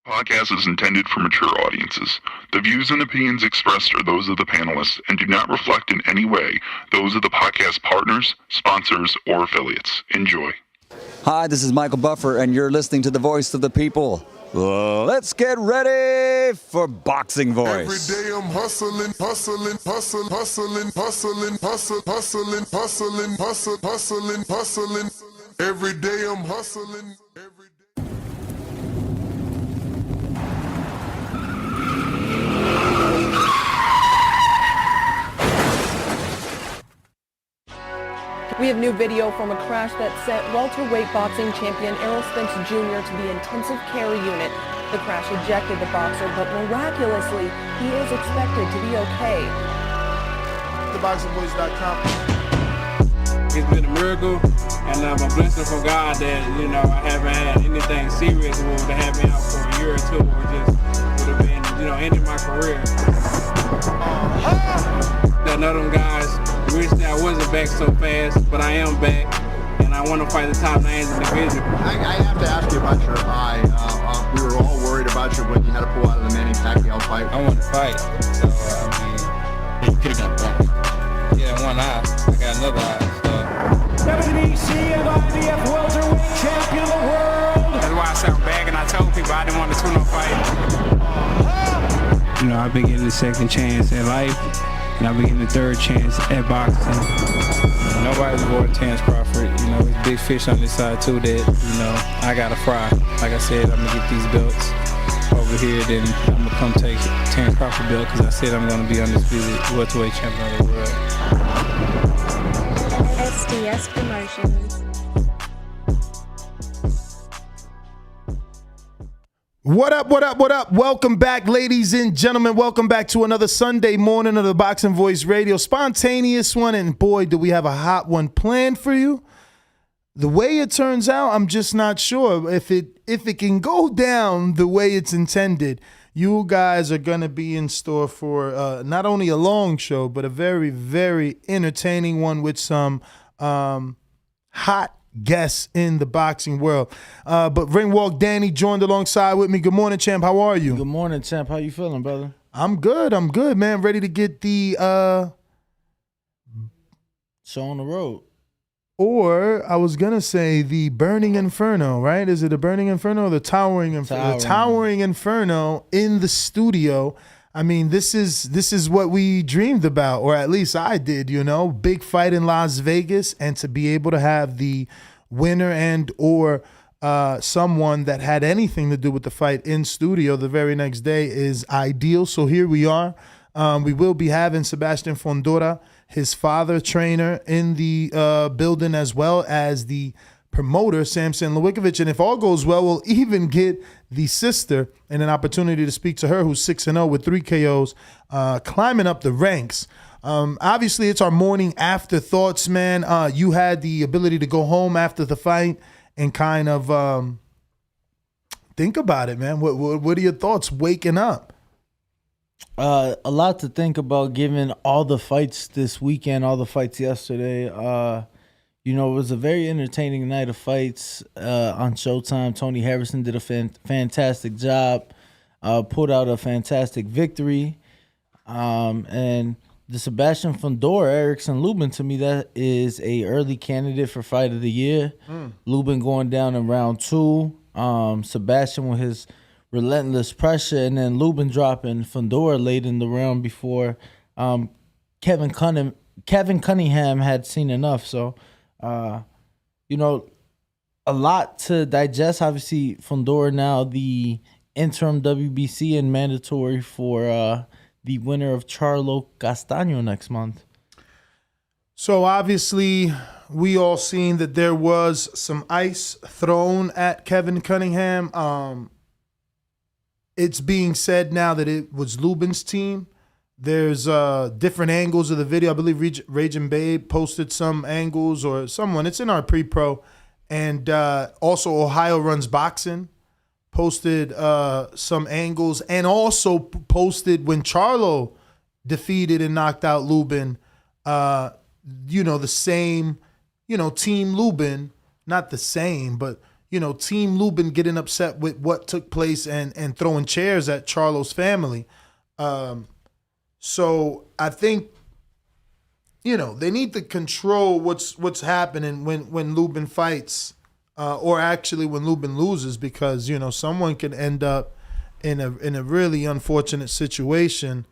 Podcast is intended for mature audiences. The views and opinions expressed are those of the panelists and do not reflect in any way those of the podcast partners, sponsors, or affiliates. Enjoy. Hi, this is Michael Buffer, and you're listening to the voice of the people. Let's get ready for Boxing Voice. Every day I'm hustling, hustling, hustling, hustling, hustling, hustling, hustling, hustling, hustling, hustling, hustling. Every day I'm hustling. Every day. We have new video from a crash that sent welterweight boxing champion Errol Spence Jr. to the intensive care unit. The crash ejected the boxer, but miraculously, he is expected to be okay. TheBoxingVoice.com. It's been a miracle, and I'm a blessing from God that, I haven't had anything serious that would have had me out for a year or two, or just would have been, ending my career. That none of them guys wish that I wasn't back so fast, but I am back, and I want to fight the top names in the division. I have to ask you about your eye. We were all worried about you when you had to pull out of the Manny Pacquiao fight. I want to fight, so You could have got back. yeah, one eye. I got another eye, so. WBC and IBF welterweight champion of the world. That's why I sat back and I told people I didn't want to tune up fight. I've been getting a second chance at life, and I've been getting a third chance at boxing. Nobody's avoiding Terrence Crawford. It's big fish on this side too that, I gotta fry. Like I said, I'm gonna get these belts over here, then I'm gonna come take Terrence Crawford belt because I said I'm gonna be undisputed welterweight champion of the world. SDS Promotions. What up, what up, what up? Welcome back, ladies and gentlemen. Welcome back to another Sunday morning of the Boxing Voice Radio. Spontaneous one, and boy, do we have a hot one planned for you. The way it turns out, I'm just not sure. If it can go down the way it's intended, you guys are going to be in store for not only a long show, but a very, very entertaining one with some hot guests in the boxing world. But Ringwalk Danny joined alongside with me. Good morning, champ. How are you? Good morning, champ. How you feeling, brother? I'm good, man. Ready to get the show on the road. Or I was gonna say the Burning Inferno, right? Is it a Burning Inferno or the Towering Inferno? The Towering Inferno in the studio. I mean, this is what we dreamed about, or at least I did, big fight in Las Vegas, and to be able to have the winner and or someone that had anything to do with the fight in studio the very next day is ideal. So here we are. We will be having Sebastian Fundora, his father, trainer, in the building, as well as the promoter, Samson Lewickovic. And if all goes well, we'll even get the sister and an opportunity to speak to her, who's 6-0 with 3 KOs, climbing up the ranks. Obviously, it's our morning afterthoughts, man. You had the ability to go home after the fight and kind of think about it, man. What are your thoughts waking up? A lot to think about given all the fights this weekend, all the fights yesterday. It was a very entertaining night of fights on Showtime. Tony Harrison did a fantastic job, pulled out a fantastic victory. And the Sebastian Fundora, Erickson Lubin, to me, that is a early candidate for Fight of the Year. Lubin going down in round 2. Sebastian with his relentless pressure, and then Lubin dropping Fundora late in the round before Kevin Cunningham had seen enough. So, a lot to digest. Obviously, Fundora now the interim WBC and mandatory for the winner of Charlo Castaño next month. So obviously, we all seen that there was some ice thrown at Kevin Cunningham. It's being said now that it was Lubin's team. There's different angles of the video. I believe Raging Babe posted some angles, or someone. It's in our pre-pro. And also Ohio Runs Boxing posted some angles, and also posted when Charlo defeated and knocked out Lubin, the same, Team Lubin, not the same, but Team Lubin getting upset with what took place and throwing chairs at Charlo's family. So I think, they need to control what's happening when Lubin fights, or actually when Lubin loses, because someone could end up in a really unfortunate situation.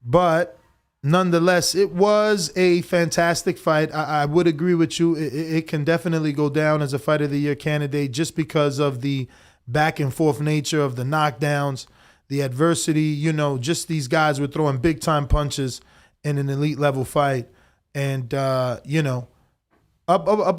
But nonetheless, it was a fantastic fight. I would agree with you. It can definitely go down as a Fight of the Year candidate just because of the back and forth nature of the knockdowns, the adversity. Just these guys were throwing big time punches in an elite level fight. And, up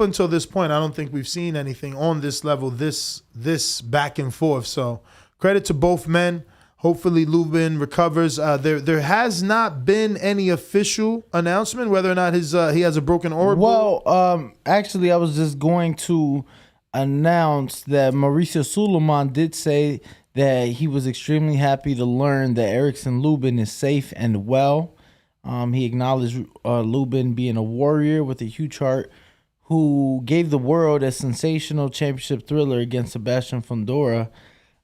until this point, I don't think we've seen anything on this level, this back and forth. So credit to both men. Hopefully Lubin recovers. There has not been any official announcement whether or not he has a broken orbital. Well, actually, I was just going to announce that Mauricio Suleiman did say that he was extremely happy to learn that Erickson Lubin is safe and well. He acknowledged Lubin being a warrior with a huge heart who gave the world a sensational championship thriller against Sebastian Fundora.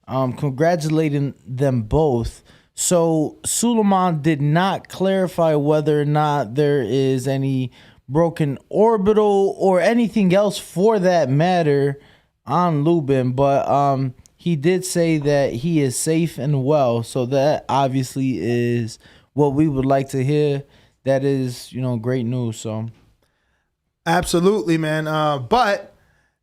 Congratulating them both. So Suleiman did not clarify whether or not there is any broken orbital or anything else for that matter on Lubin, but he did say that he is safe and well. So that obviously is what we would like to hear. That is, great news. So absolutely, man. But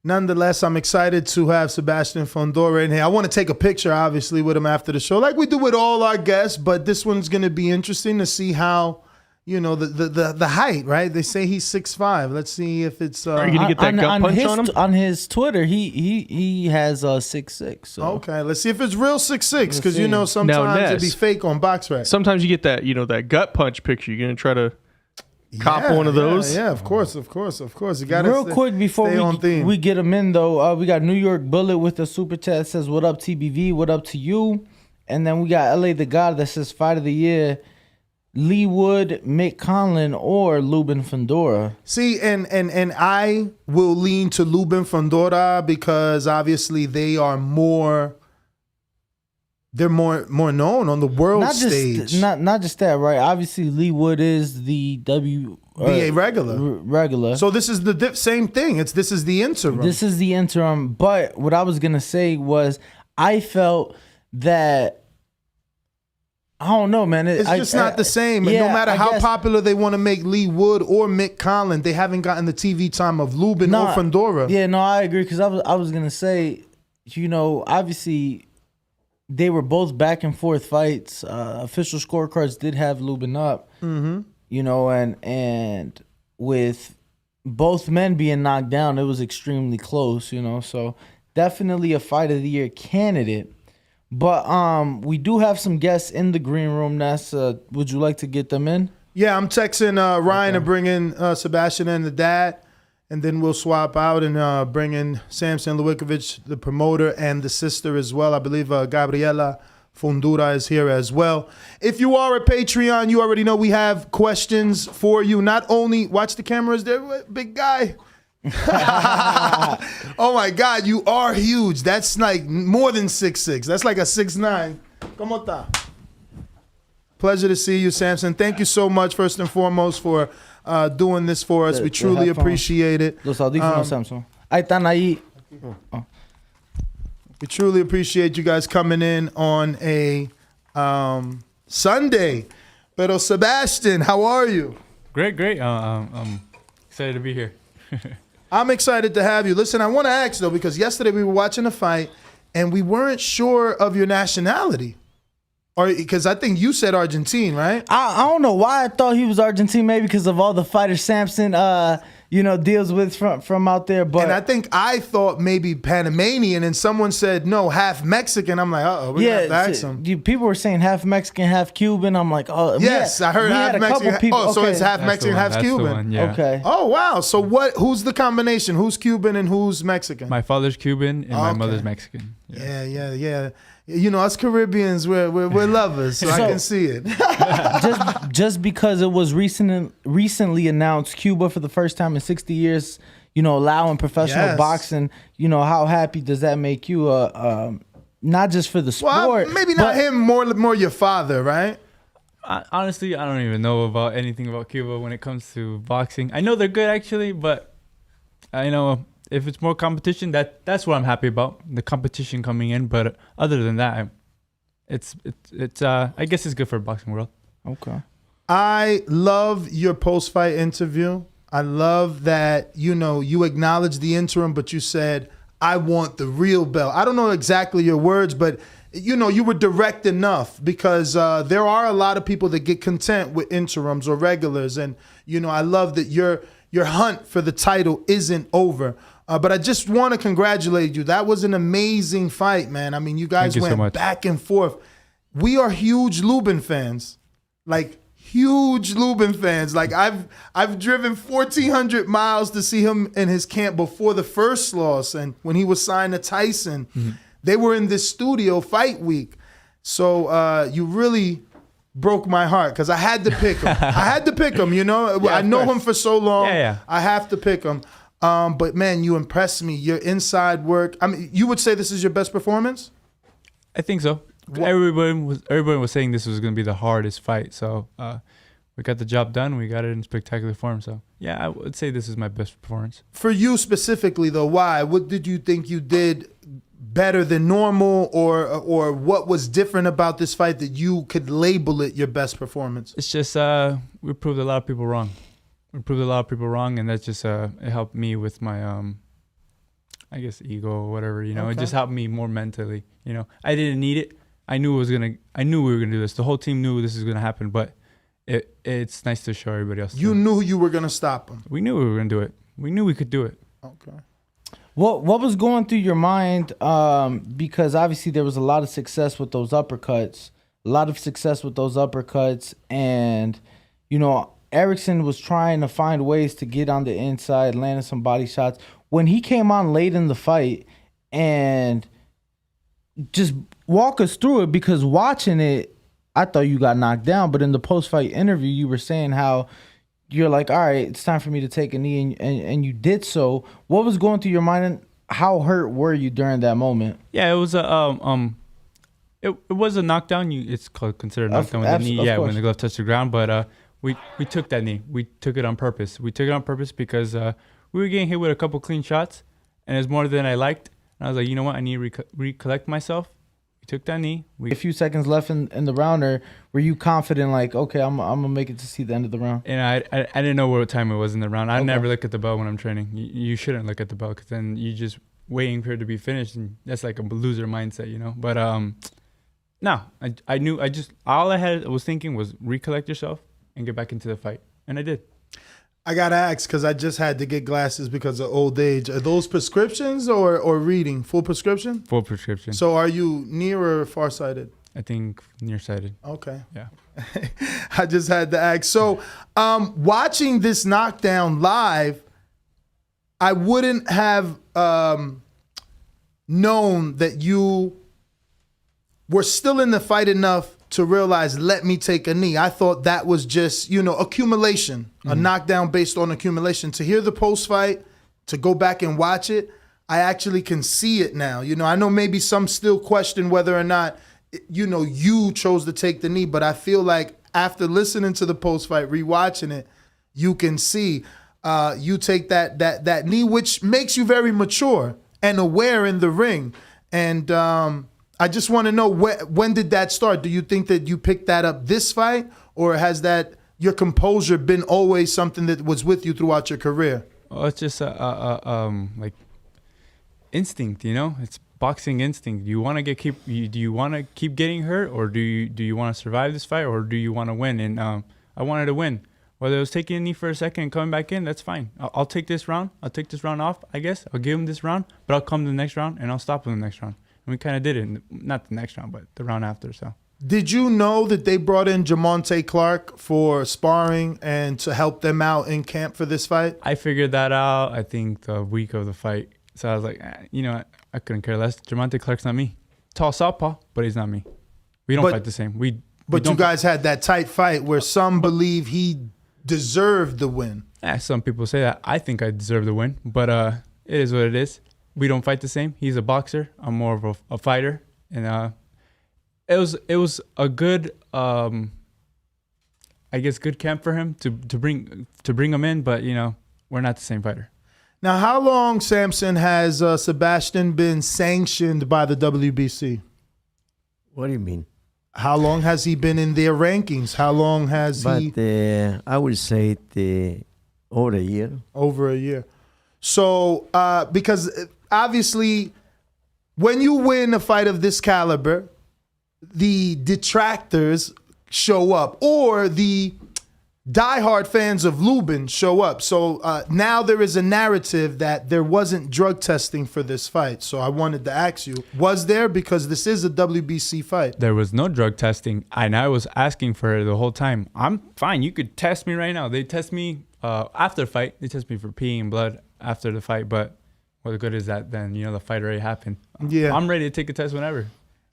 nonetheless, I'm excited to have Sebastian Fundora in here. I want to take a picture, obviously, with him after the show, like we do with all our guests. But this one's going to be interesting to see how, the height, right? They say he's 6'5". Let's see if it's. Are you going to get that gut punch on him? On his Twitter, he has 6'6". So. Okay, let's see if it's real 6'6", because sometimes it'd be fake on BoxRec. Sometimes you get that, that gut punch picture. You're going to try to cop one of those. Yeah, of course. You got real quick before we get them in though. We got New York Bullet with the super chat that says, "What up, TBV? What up to you?" And then we got LA the God that says, "Fight of the Year, Lee Wood, Mick Conlon, or Lubin Fundora." See, and I will lean to Lubin Fundora because obviously they are more. They're more known on the world stage. Not just that, right? Obviously, Lee Wood is the WBA regular. So this is the same thing. This is the interim. This is the interim. But what I was gonna say was, I felt that I don't know, man. It's just not the same. And no matter how popular they want to make Lee Wood or Mick Conlon, they haven't gotten the TV time of Lubin or Fundora. Yeah, no, I agree. Because I was gonna say, obviously, they were both back and forth fights. Official scorecards did have Lubin up. Mm-hmm. And with both men being knocked down, it was extremely close. So definitely a Fight of the Year candidate. But we do have some guests in the green room. Ness, would you like to get them in? Yeah, I'm texting Ryan to bring in Sebastian and the dad. And then we'll swap out and bring in Samson Lewickovich, the promoter, and the sister as well. I believe Gabriela Fundora is here as well. If you are a Patreon, you already know we have questions for you. Not only, watch the cameras there, big guy. Oh my God, you are huge. That's like more than 6'6". That's like a 6'9". ¿Cómo está? Pleasure to see you, Samson. Thank you so much, first and foremost, for doing this for us. We truly appreciate it. Los audífonos, Samson. Ahí están ahí. We truly appreciate you guys coming in on a Sunday. Pero Sebastian, how are you? Great. I'm excited to be here. I'm excited to have you. Listen, I want to ask, though, because yesterday we were watching a fight, and we weren't sure of your nationality. Or because I think you said Argentine, right? I don't know why I thought he was Argentine, maybe because of all the fighters Samson deals with from out there. But and I think I thought maybe Panamanian, and someone said no, half Mexican. I'm like, we're gonna have to ask him. People were saying half Mexican, half Cuban. I'm like, oh yes, I heard half Mexican. So it's half Mexican, half Cuban. One, yeah. Okay. Oh wow. So who's the combination? Who's Cuban and who's Mexican? My father's Cuban and my mother's Mexican. Yeah. Us Caribbeans, we're lovers, so I can see it. just because it was recently announced, Cuba for the first time in 60 years, allowing professional Yes. boxing, how happy does that make you? Not just for the sport. Well, maybe not him, more your father, right? Honestly, I don't even know about anything about Cuba when it comes to boxing. I know they're good actually, but I know if it's more competition, that's what I'm happy about, the competition coming in. But other than that, it's I guess it's good for the boxing world. Okay. I love your post-fight interview. I love that, you acknowledged the interim, but you said, I want the real belt. I don't know exactly your words, but you were direct enough because there are a lot of people that get content with interims or regulars. And, I love that your hunt for the title isn't over. But I just want to congratulate you. That was an amazing fight, man. I mean, you guys went back and forth. We are huge Lubin fans. Like, huge Lubin fans. Like, I've driven 1,400 miles to see him in his camp before the first loss. And when he was signed to Tyson, they were in this studio fight week. So you really broke my heart because I had to pick him. I know him for so long. Yeah. I have to pick him. But, man, you impressed me. Your inside work. I mean, you would say this is your best performance? I think so. Everybody was saying this was going to be the hardest fight. So we got the job done. We got it in spectacular form. So, yeah, I would say this is my best performance. For you specifically, though, why? What did you think you did better than normal, or what was different about this fight that you could label it your best performance? It's just we proved a lot of people wrong. And that's just it helped me with my I guess ego or whatever. It just helped me more mentally. I didn't need it. I knew we were gonna do this. The whole team knew this was gonna happen, but it's nice to show everybody else. You knew you were gonna stop him. We knew we were gonna do it. We knew we could do it. Okay. What was going through your mind? Because obviously there was a lot of success with those uppercuts. And Erickson was trying to find ways to get on the inside, landing some body shots. When he came on late in the fight, and just walk us through it, because watching it, I thought you got knocked down. But in the post-fight interview, you were saying how you're like, all right, it's time for me to take a knee, and you did so. What was going through your mind, and how hurt were you during that moment? Yeah, it was a it was a knockdown. It's considered a knockdown with the knee. Yeah, when the glove touched the ground. But we took that knee. We took it on purpose. Because we were getting hit with a couple clean shots, and it's more than I liked. And I was like, you know what? I need to recollect myself. We took that knee. A few seconds left in the round, or were you confident, like, okay, I'm gonna make it to see the end of the round? And I didn't know what time it was in the round. I never look at the bell when I'm training. You shouldn't look at the bell, because then you just waiting for it to be finished, and that's like a loser mindset, But no, I knew. All I was thinking was recollect yourself and get back into the fight, and I did. I gotta ask, because I just had to get glasses because of old age. Are those prescriptions or reading? Full prescription? Full prescription. So are you near or farsighted? I think nearsighted. Okay. Yeah. I just had to ask. So watching this knockdown live, I wouldn't have known that you were still in the fight enough to realize, let me take a knee. I thought that was just, accumulation, a knockdown based on accumulation. To hear the post-fight, to go back and watch it, I actually can see it now. I know maybe some still question whether or not, you chose to take the knee, but I feel like after listening to the post-fight, rewatching it, you can see you take that knee, which makes you very mature and aware in the ring. And I just want to know, when did that start? Do you think that you picked that up this fight, or has your composure been always something that was with you throughout your career? Well, it's just like instinct, It's boxing instinct. Do you want to keep getting hurt, or do you want to survive this fight, or do you want to win? And I wanted to win. Whether it was taking a knee for a second and coming back in, that's fine. I'll take this round. I'll take this round off, I guess. I'll give him this round, but I'll come to the next round and I'll stop him in the next round. And we kind of did it. Not the next round, but the round after. So. Did you know that they brought in Jamonte Clark for sparring and to help them out in camp for this fight? I figured that out, I think, the week of the fight. So I was like, I couldn't care less. Jamonte Clark's not me. Tall southpaw, but he's not me. We don't fight the same. But you guys had that tight fight where some believe he deserved the win. Some people say that. I think I deserve the win, but it is what it is. We don't fight the same. He's a boxer. I'm more of a fighter, and it was a good, I guess, good camp for him to bring him in. But we're not the same fighter. Now, how long, Samson, has Sebastian been sanctioned by the WBC? What do you mean? How long has he been in their rankings? How long has he? But I would say over a year. Over a year. So, because obviously, when you win a fight of this caliber, the detractors show up, or the diehard fans of Lubin show up. So now there is a narrative that there wasn't drug testing for this fight. So I wanted to ask you, was there? Because this is a WBC fight. There was no drug testing, and I was asking for it the whole time. I'm fine. You could test me right now. They test me after the fight. They test me for pee and blood after the fight. But what good is that then? The fight already happened. Yeah, I'm ready to take a test whenever.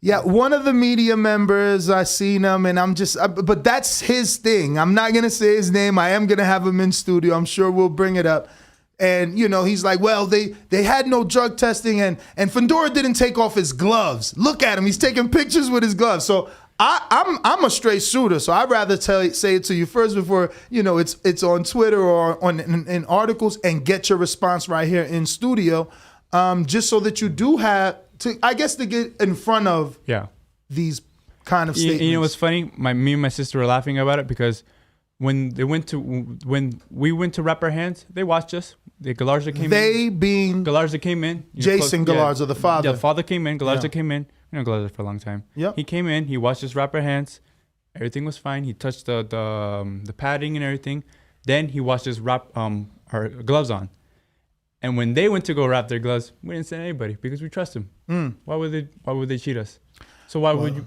Yeah, one of the media members, I seen him, and but that's his thing. I'm not going to say his name. I am going to have him in studio. I'm sure we'll bring it up. And, he's like, well, they had no drug testing, and Fundora didn't take off his gloves. Look at him. He's taking pictures with his gloves. So I'm a straight shooter, so I'd rather say it to you first before, it's on Twitter or in articles, and get your response right here in studio, just so that you do have to get in front of these kind of statements. You know what's funny? Me and my sister were laughing about it because when we went to wrap our hands, they watched us. Galarza came in. They being Galarza came in. Jason Galarza, the father. Yeah, the father came in. Galarza came in. Galarza for a long time. Yep. He came in. He watched us wrap our hands. Everything was fine. He touched the padding and everything. Then he watched us wrap our gloves on. And when they went to go wrap their gloves, we didn't send anybody because we trust them. Why would they cheat us? So why would we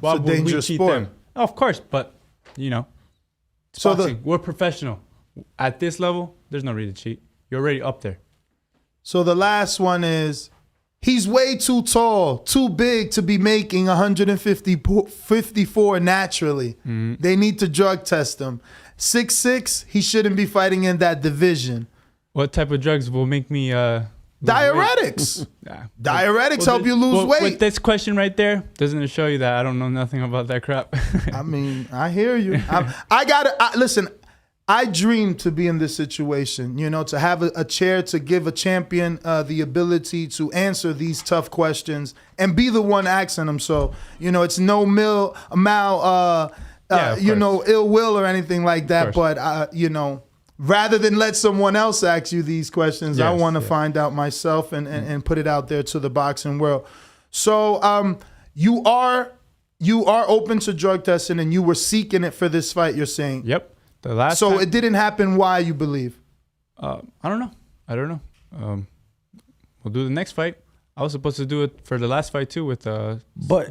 cheat them? Oh, of course, but it's boxing. We're professional. At this level, there's no reason to cheat. You're already up there. So the last one is, he's way too tall, too big to be making 154 naturally. Mm-hmm. They need to drug test him. 6'6", he shouldn't be fighting in that division. What type of drugs will make me diuretics? Diuretics help you lose weight. With this question right there, doesn't it show you that I don't know nothing about that crap? I mean, I hear you. Listen, I dream to be in this situation, to have a chair to give a champion the ability to answer these tough questions and be the one asking them. So, it's no ill will or anything like that. But, rather than let someone else ask you these questions, I want to find out myself and put it out there to the boxing world. So you are open to drug testing, and you were seeking it for this fight, you're saying? Yep. The last time, it didn't happen. Why, you believe? I don't know. We'll do the next fight. I was supposed to do it for the last fight too with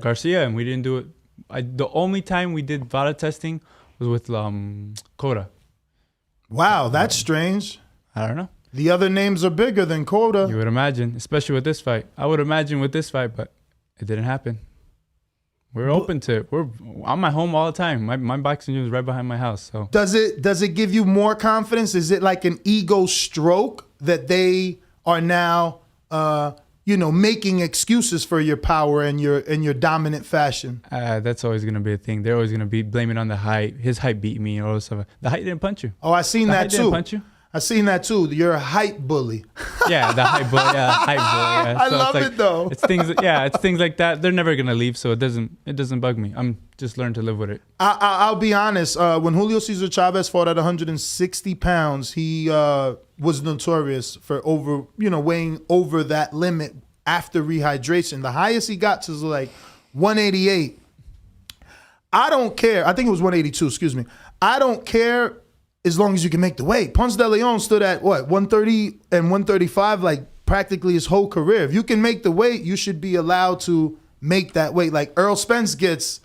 Garcia, and we didn't do it. The only time we did VADA testing was with Coda. Wow, that's strange. I don't know. The other names are bigger than Coda. You would imagine, especially with this fight. I would imagine with this fight, but it didn't happen. We're open to it. I'm at home all the time. My boxing gym is right behind my house. So does it give you more confidence? Is it like an ego stroke that they are now making excuses for your power and your dominant fashion? That's always gonna be a thing. They're always gonna be blaming on the height. His height beat me and all this stuff. The height didn't punch you. Oh, I seen that too. Didn't punch you. I seen that too. You're a hype bully. Yeah, the hype bully. Yeah, hype bully. Yeah. I love it though. It's things. Yeah, it's things like that. They're never gonna leave, so it doesn't bug me. I'm just learning to live with it. I'll be honest. When Julio Cesar Chavez fought at 160 pounds, he was notorious for weighing over that limit after rehydration. The highest he got to was like 188. I don't care. I think it was 182. Excuse me. I don't care. As long as you can make the weight. Ponce de Leon stood at 130 and 135 like practically his whole career. If you can make the weight, you should be allowed to make that weight. Like Earl Spence gets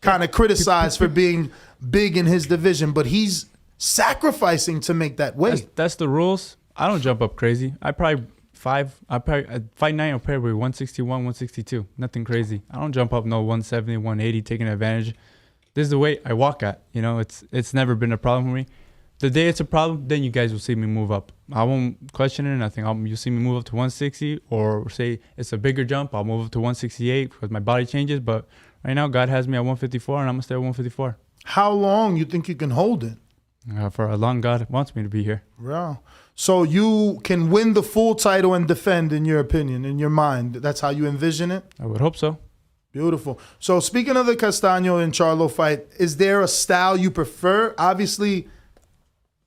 kind of criticized for being big in his division, but he's sacrificing to make that weight. That's the rules. I don't jump up crazy. At fight night, I'll probably 161, 162. Nothing crazy. I don't jump up 170, 180, taking advantage. This is the weight I walk at. It's never been a problem for me. The day it's a problem, then you guys will see me move up. I won't question it or nothing. You'll see me move up to 160, or say it's a bigger jump, I'll move up to 168 because my body changes. But right now, God has me at 154, and I'm going to stay at 154. How long you think you can hold it? For as long God wants me to be here. Wow. So you can win the full title and defend, in your opinion, in your mind. That's how you envision it? I would hope so. Beautiful. So speaking of the Castaño and Charlo fight, is there a style you prefer? Obviously,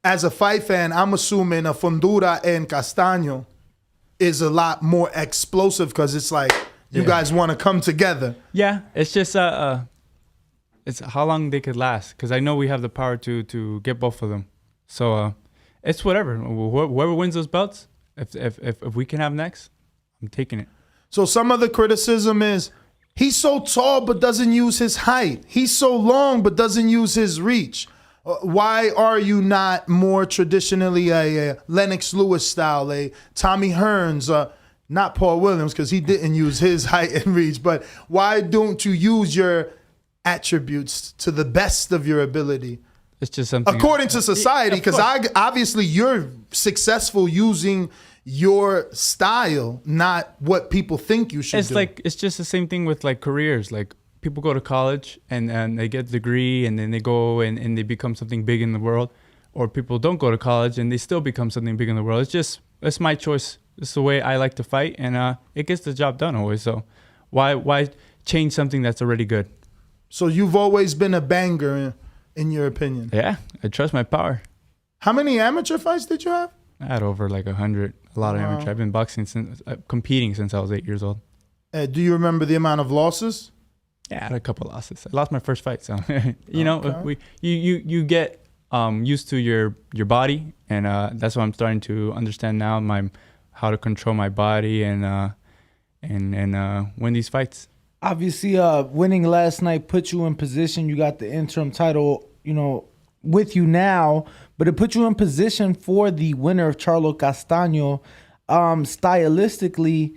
as a fight fan, I'm assuming a Fundora and Castaño is a lot more explosive because it's like you guys want to come together. Yeah, it's just it's how long they could last, because I know we have the power to get both of them. So it's whatever. Whoever wins those belts, if we can have next, I'm taking it. So some of the criticism is he's so tall but doesn't use his height. He's so long but doesn't use his reach. Why are you not more traditionally a Lennox Lewis style, a Tommy Hearns, not Paul Williams because he didn't use his height and reach, but why don't you use your attributes to the best of your ability? It's just something according to society, because obviously you're successful using your style, not what people think you should do. It's just the same thing with like careers. Like people go to college and they get a degree and then they go and they become something big in the world, or people don't go to college and they still become something big in the world. It's my choice. It's the way I like to fight, and it gets the job done always. So why change something that's already good? So you've always been a banger, in your opinion? Yeah, I trust my power. How many amateur fights did you have? I had over like 100. A lot of amateur. I've been boxing competing since I was 8 years old. Do you remember the amount of losses? Yeah, I had a couple losses. I lost my first fight, so you know, you get used to your body, and that's what I'm starting to understand now. How to control my body and win these fights. Obviously, winning last night put you in position. You got the interim title, you know, with you now, but it put you in position for the winner of Charlo Castaño. Stylistically,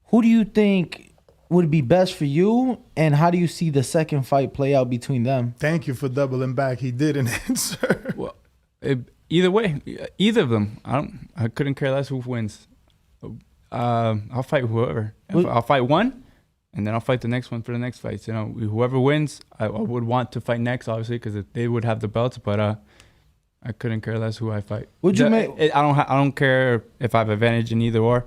who do you think would be best for you, and how do you see the second fight play out between them? Thank you for doubling back. He didn't answer. Well, either way, either of them. I couldn't care less who wins. I'll fight whoever. I'll fight one, and then I'll fight the next one for the next fight. You know, whoever wins, I would want to fight next, obviously, because they would have the belts. But I couldn't care less who I fight. Would you make? I don't care if I have advantage in either or.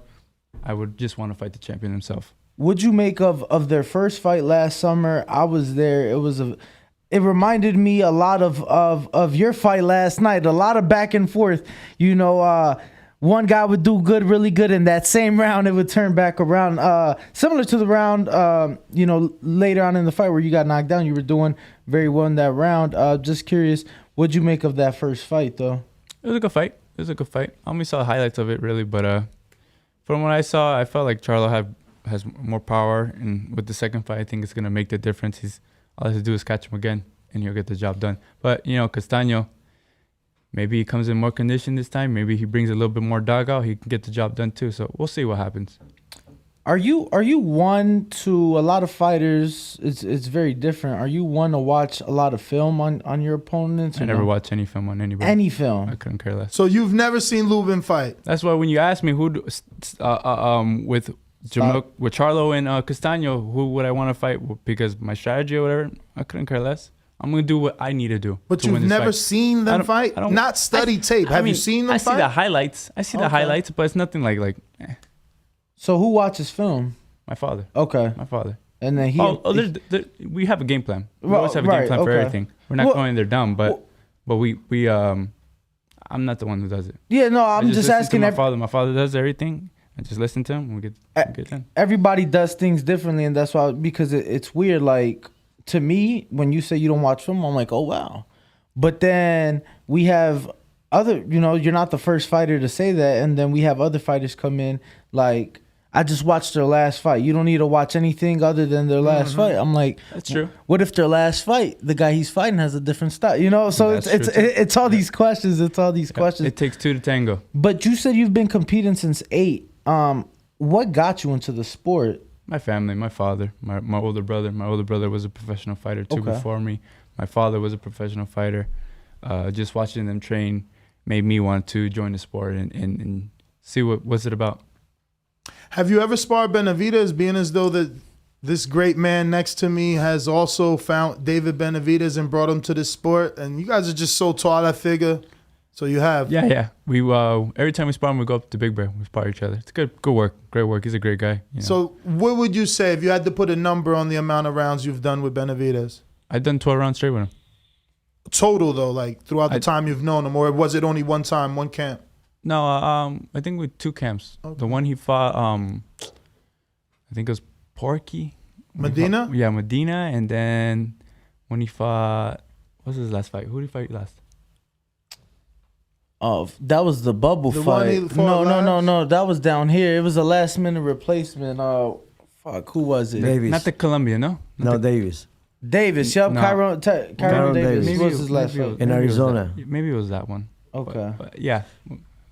I would just want to fight the champion himself. What'd you make of their first fight last summer? I was there. It reminded me a lot of your fight last night. A lot of back and forth. You know, one guy would do good, really good, in that same round it would turn back around. Similar to the round, you know, later on in the fight where you got knocked down. You were doing very well in that round. Just curious, what'd you make of that first fight, though? It was a good fight. I only saw highlights of it, really, but from what I saw, I felt like Charlo has more power, and with the second fight, I think it's gonna make the difference. All he has to do is catch him again, and he'll get the job done. But you know, Castaño, maybe he comes in more condition this time. Maybe he brings a little bit more dog out. He can get the job done too. So we'll see what happens. Are you one to a lot of fighters? It's very different. Are you one to watch a lot of film on your opponents? I never watch any film on anybody. Any film. I couldn't care less. So you've never seen Lubin fight? That's why when you ask me with Charlo and Castaño, who would I want to fight? Because my strategy or whatever, I couldn't care less. I'm going to do what I need to do. But you've never seen them fight? Not study tape. Have you seen them fight? I see the highlights. The highlights, but it's nothing like. So who watches film? My father. Okay. My father. And then we have a game plan. We always have a game plan for everything. We're not going there dumb, but we I'm not the one who does it. Yeah, no, I'm just asking. My father does everything. I just listen to him. We get done. Everybody does things differently, and that's why, because it's weird. Like, to me, when you say you don't watch film, I'm like, oh wow. But then we have other, you know, you're not the first fighter to say that, and then we have other fighters come in like, I just watched their last fight. You don't need to watch anything other than their last fight. I'm like, that's true. What if their last fight, the guy he's fighting has a different style? You know, so it's all these questions. It's all these questions. It takes two to tango. But you said you've been competing since 8. What got you into the sport? My family, my father, my older brother. My older brother was a professional fighter too before me. My father was a professional fighter. just watching them train made me want to join the sport and see what's it about. Have you ever sparred Benavidez, being as though that this great man next to me has also found David Benavidez and brought him to this sport? And you guys are just so tall, I figure. So you have. Yeah. We every time we spar him, we go up to Big Bear. We spar each other. It's good work. Great work. He's a great guy. You know? So what would you say if you had to put a number on the amount of rounds you've done with Benavidez? I've done 12 rounds straight with him. Total though, like throughout the time you've known him, or was it only one time, one camp? No, I think with 2 camps. Okay. The one he fought, I think it was Porky. Medina? Medina. And then when he fought, what was his last fight? Who did he fight last? Oh, that was the bubble fight. No. That was down here. It was a last minute replacement. Who was it? Davis. Not the Colombia, no? Davis. Davis, yep. No. Kyron Davis. Maybe was his last fight. In Arizona. Maybe it was that one. Okay. But yeah.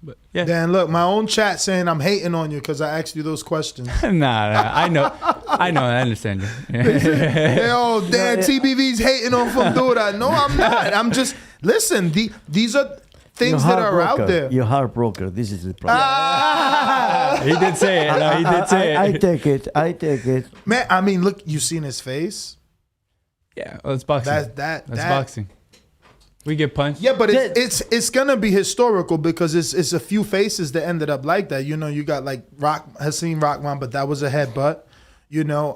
But yeah. Dan, look, my own chat saying I'm hating on you because I asked you those questions. Nah, I know, I understand you. Yo, Dan, TBV's hating on Fundora. No, I'm not. I'm just, listen, these are things that are out there. You're heartbroken. This is the problem. He did say it. He did say it. I take it. Man, I mean, look, you seen his face? Yeah, well, it's boxing. That's boxing. We get punched. Yeah, but it's gonna be historical because it's a few faces that ended up like that. You know, you got like Hasim Rahman, but that was a headbutt. You know,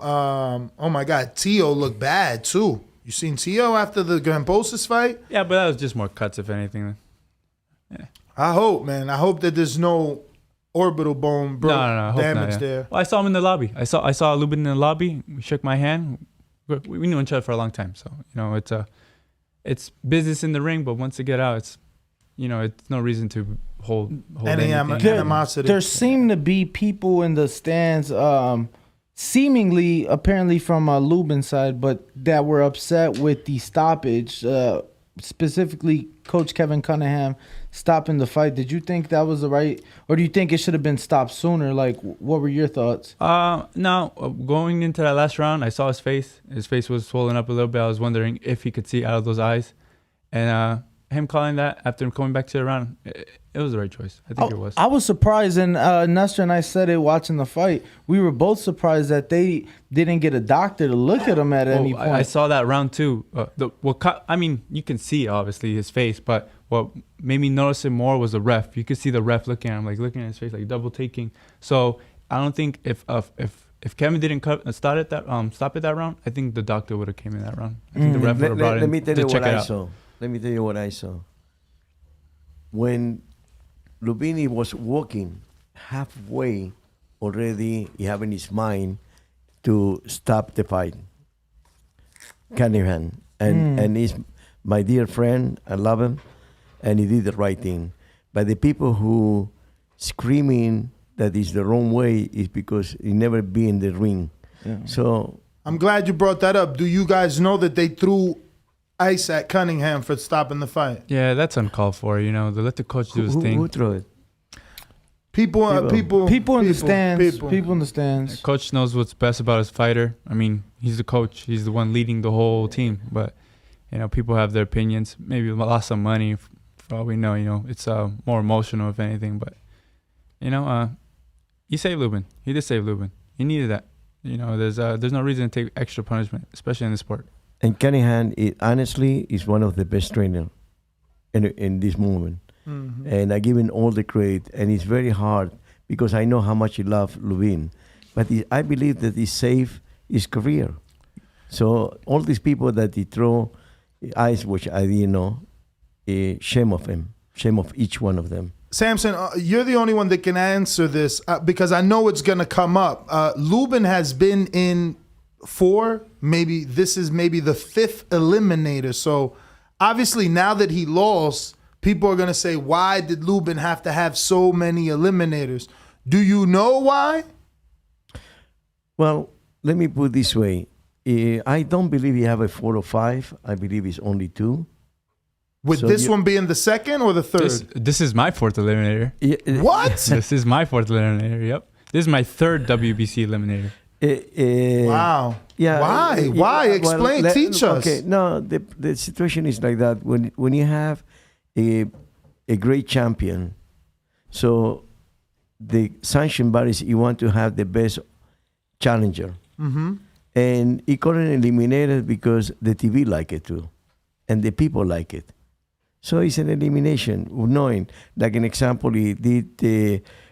oh my God, Tio looked bad too. You seen Tio after the Gambosis fight? Yeah, but that was just more cuts, if anything. Yeah. I hope, man. I hope that there's no orbital bone damage there. Well, I saw him in the lobby. I saw Lubin in the lobby. We shook my hand. We knew each other for a long time, so you know it's business in the ring. But once they get out, it's no reason to hold any animosity. There seem to be people in the stands, seemingly, apparently from Lubin's side, but that were upset with the stoppage. Specifically, Coach Kevin Cunningham stopping the fight. Did you think that was the right, or do you think it should have been stopped sooner? Like, what were your thoughts? No, going into that last round, I saw his face. His face was swollen up a little bit. I was wondering if he could see out of those eyes. And him calling that after coming back to the round, it was the right choice. I think it was. I was surprised, and Nestor and I said it watching the fight. We were both surprised that they didn't get a doctor to look at him at any point. I saw that round too. I mean, you can see obviously his face, but what made me notice it more was the ref. You could see the ref looking at him, like looking at his face, like double taking. So I don't think if Kevin didn't stop at that round, I think the doctor would have came in that round. I think the ref would have brought in to check it out. Let me tell you what I saw. When Lubini was walking halfway already, he had in his mind to stop the fight. Cunningham. And he's my dear friend. I love him. And he did the right thing. But the people who screaming that is the wrong way is because he never been in the ring. Yeah. So I'm glad you brought that up. Do you guys know that they threw ice at Cunningham for stopping the fight? Yeah, that's uncalled for. They let the coach do his thing. Who threw it? People in the stands. People in the stands. The coach knows what's best about his fighter. I mean, he's the coach. He's the one leading the whole team. But people have their opinions. Maybe lost some money. For all we know, it's more emotional if anything. But he saved Lubin. He did save Lubin. He needed that. There's no reason to take extra punishment, especially in the sport. And Cunningham, honestly, is one of the best trainers in this moment. Mm-hmm. And I give him all the credit. And it's very hard because I know how much he loves Lubin. But I believe that he saved his career. So all these people that he throw ice, which I didn't know, shame of him. Shame of each one of them. Samson, you're the only one that can answer this because I know it's going to come up. Lubin has been in 4, maybe this is maybe the 5th eliminator. So obviously now that he lost, people are going to say, why did Lubin have to have so many eliminators? Do you know why? Well, let me put it this way. I don't believe he have a 4 or 5. I believe it's only 2. With this one being the 2nd or the 3rd? This is my 4th eliminator. What? This is my 4th eliminator, yep. This is my 3rd WBC eliminator. Wow. Yeah. Why? Explain. Teach us. Okay. No, the situation is like that. When you have a great champion, so the sanction bodies, you want to have the best challenger. Mm-hmm. And it got eliminated because the TV like it too, and the people like it. So it's an elimination, knowing, like an example, he did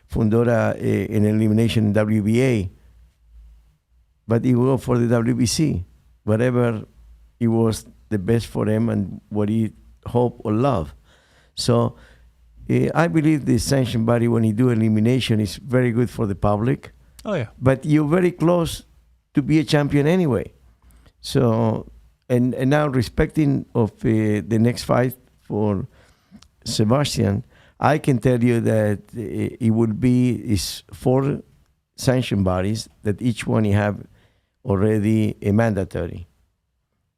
Fundora an elimination in WBA, but he went for the WBC, whatever it was the best for him and what he hoped or loved. So I believe the sanction body, when you do elimination, is very good for the public. Oh, yeah. But you're very close to be a champion anyway. So, and now respecting of the next fight for Sebastian, I can tell you that it will be 4 sanction bodies that each one you have already a mandatory.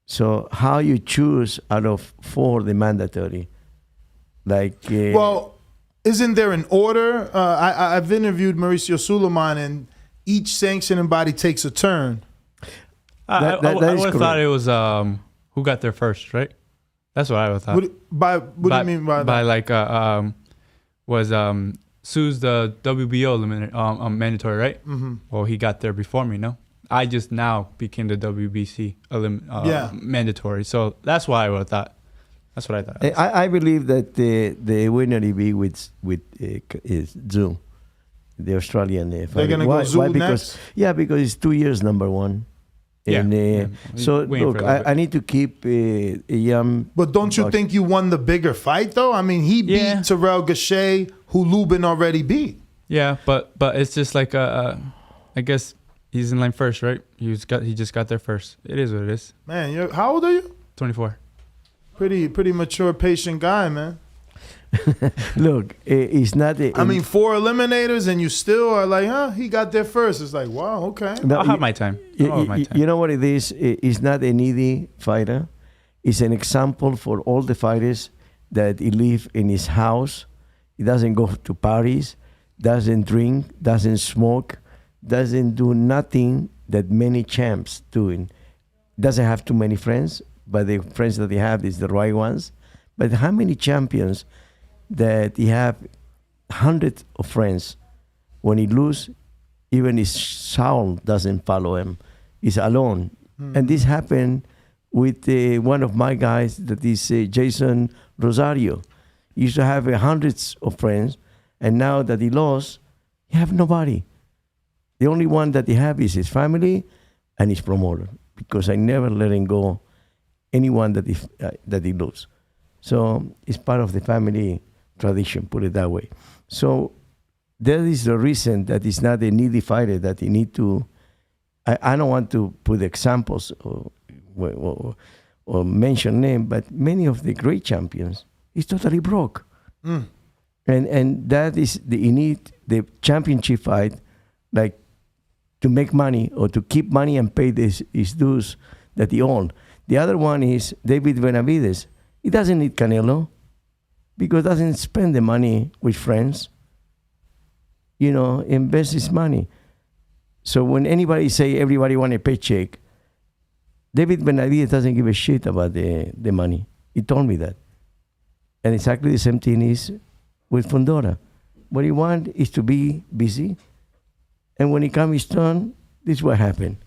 So how you choose out of 4 the mandatory? Like well, isn't there an order? I've interviewed Mauricio Suleiman, and each sanctioning body takes a turn. I would have thought it was who got there first, right? That's what I would have thought. What do you mean by that? By like was Sue's the WBO mandatory, right? Mm-hmm. Well, he got there before me, no? I just now became the WBC mandatory, so that's why I would have thought. That's what I thought. I believe that the winner will be with is Zoom, the Australian fighter. They're gonna go Zoom because, next. Yeah, because it's 2 years number one. And, so look, I need to keep a young. But don't you think you won the bigger fight though? I mean, he beat Terrell Gausha, who Lubin already beat. Yeah, but it's just like I guess he's in line first, right? He just got there first. It is what it is. Man, how old are you? 24. Pretty mature, patient guy, man. Look, it's not. I mean, 4 eliminators, and you still are like, he got there first. It's like, wow, okay. No, I'll have my time. You know what it is? It's not a needy fighter. It's an example for all the fighters that he live in his house. He doesn't go to parties, doesn't drink, doesn't smoke, doesn't do nothing that many champs doing. Doesn't have too many friends, but the friends that he have is the right ones. But how many champions that he have hundreds of friends, when he lose, even his soul doesn't follow him. He's alone. And this happened with one of my guys, that is Jason Rosario. He used to have hundreds of friends, and now that he lost, he have nobody. The only one that he have is his family and his promoter, because I never let him go anyone that he lose. So it's part of the family tradition, put it that way. So that is the reason that it's not a needy fighter that he need to. I don't want to put examples or mention name, but many of the great champions is totally broke. And that is you need the championship fight, like to make money or to keep money and pay his dues that he owned. The other one is David Benavidez. He doesn't need Canelo because doesn't spend the money with friends. Invest his money. So when anybody say everybody want a paycheck, David Benavidez doesn't give a shit about the money. He told me that. And exactly the same thing is with Fundora. What he want is to be busy. And when it comes his turn, this is what happened.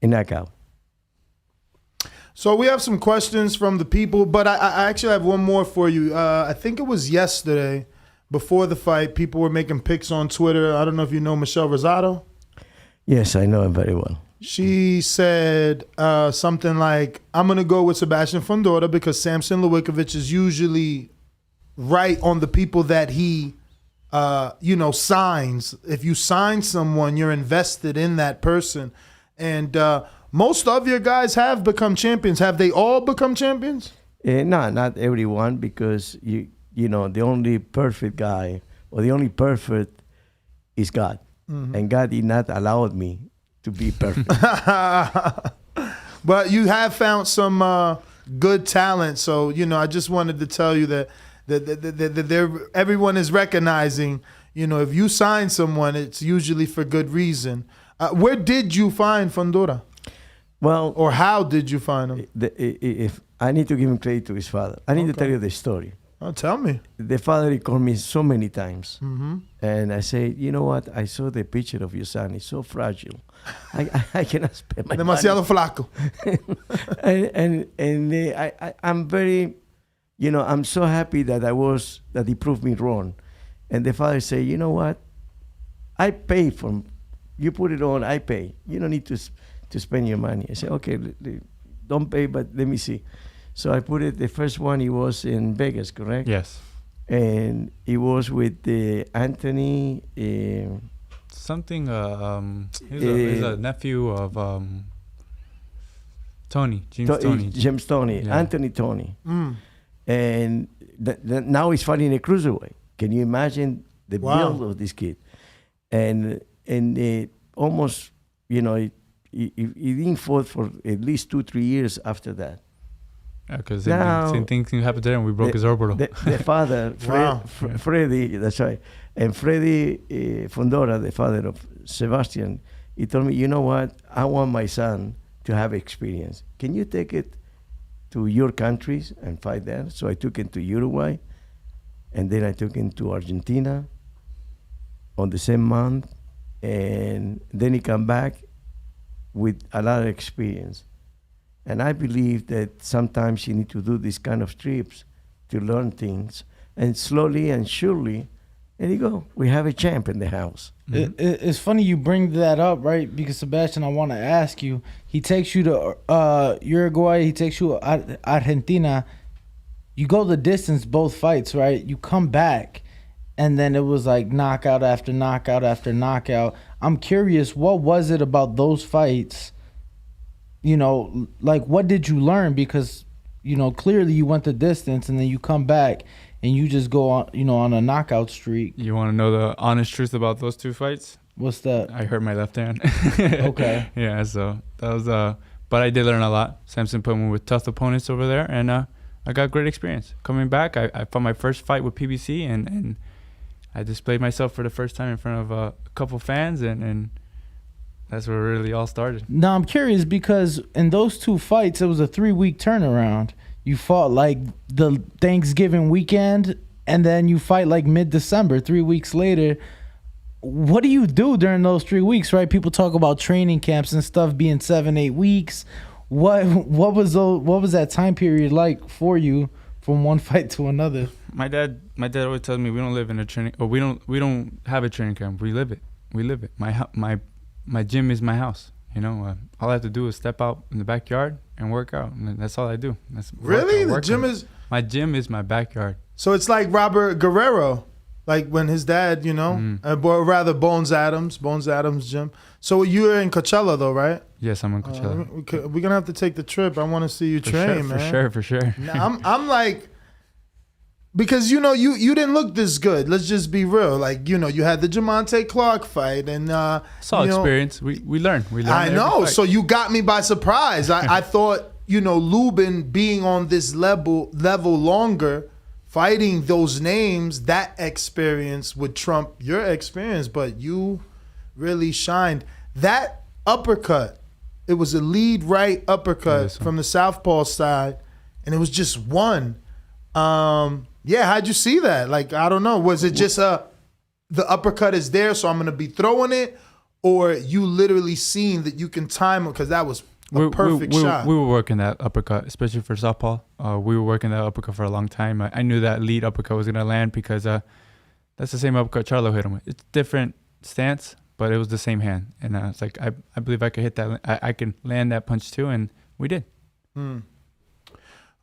A knockout. So we have some questions from the people, but I actually have one more for you. I think it was yesterday, before the fight, people were making pics on Twitter. I don't know if you know Michelle Rosado. Yes, I know him very well. She said something like, I'm going to go with Sebastian Fundora because Samson Lewickovic is usually right on the people that he, signs. If you sign someone, you're invested in that person. And most of your guys have become champions. Have they all become champions? No, not everyone, because the only perfect guy or the only perfect is God. Mm-hmm. And God did not allow me to be perfect. But you have found some good talent. So, I just wanted to tell you that everyone is recognizing, if you sign someone, it's usually for good reason. Where did you find Fundora? Well, or how did you find him? If I need to give him credit to his father, I need to tell you the story. Oh, tell me. The father, he called me so many times. Mm-hmm. And I say, you know what? I saw the picture of your son. He's so fragile. I cannot spend my Demasiado money. flaco. I'm very, I'm so happy that he proved me wrong. And the father say, you know what? I pay for, you put it on, I pay. You don't need to spend your money. I say, okay, don't pay, but let me see. So I put it, the first one, he was in Vegas, correct? Yes. And he was with Anthony. Something, he's a nephew of Tony, James Tony, Yeah. Anthony Tony. Mm. And now he's fighting a cruiserweight. Can you imagine the build of this kid? And almost, he didn't fight for at least 2-3 years after that. Because same thing happened there, and we broke his orbital. The father, Freddie, that's right. And Freddie Fundora, the father of Sebastian, he told me, you know what? I want my son to have experience. Can you take it to your countries and fight there? So I took him to Uruguay, and then I took him to Argentina on the same month, and then he come back with a lot of experience. And I believe that sometimes you need to do these kind of trips to learn things. And slowly and surely, there you go. We have a champ in the house. Mm-hmm. It's funny you bring that up, right? Because, Sebastian, I want to ask you, he takes you to Uruguay, he takes you to Argentina. You go the distance, both fights, right? You come back, and then it was like knockout after knockout after knockout. I'm curious, what was it about those fights? Like, what did you learn? Because, clearly you went the distance, and then you come back and you just go on, on a knockout streak. You want to know the honest truth about those two fights? What's that? I hurt my left hand. Okay. Yeah, so that was, but I did learn a lot. Samson put me with tough opponents over there, and I got great experience. Coming back, I fought my first fight with PBC, and I displayed myself for the first time in front of a couple fans, and that's where it really all started. Now, I'm curious because in those two fights, it was a 3-week turnaround. You fought like the Thanksgiving weekend, and then you fight like mid-December, 3 weeks later. What do you do during those 3 weeks, right? People talk about training camps and stuff being 7-8 weeks. What was that time period like for you from one fight to another? My dad always tells me we don't live in a training, or we don't have a training camp. We live it. My gym is my house. All I have to do is step out in the backyard and work out, and that's all I do. Really? The gym is my gym is my backyard. So it's like Robert Guerrero, like when his dad, or rather Bones Adams gym. So you're in Coachella though, right? Yes, I'm in Coachella. We're gonna have to take the trip. I want to see you train, man. For sure. Now, I'm like, because you didn't look this good. Let's just be real. Like you had the Jamonte Clark fight, and it's all experience. We learn. I know. So you got me by surprise. I thought Lubin being on this level longer, fighting those names, that experience would trump your experience. But you really shined. That uppercut, it was a lead right uppercut from the southpaw side, and it was just one. Yeah, how'd you see that? Like, I don't know. Was it just the uppercut is there, so I'm going to be throwing it? Or you literally seen that you can time it? Because that was a perfect shot. We were working that uppercut, especially for southpaw. We were working that uppercut for a long time. I knew that lead uppercut was going to land because that's the same uppercut Charlo hit him with. It's different stance, but it was the same hand. And it's like, I believe I could hit that. I can land that punch too, and we did.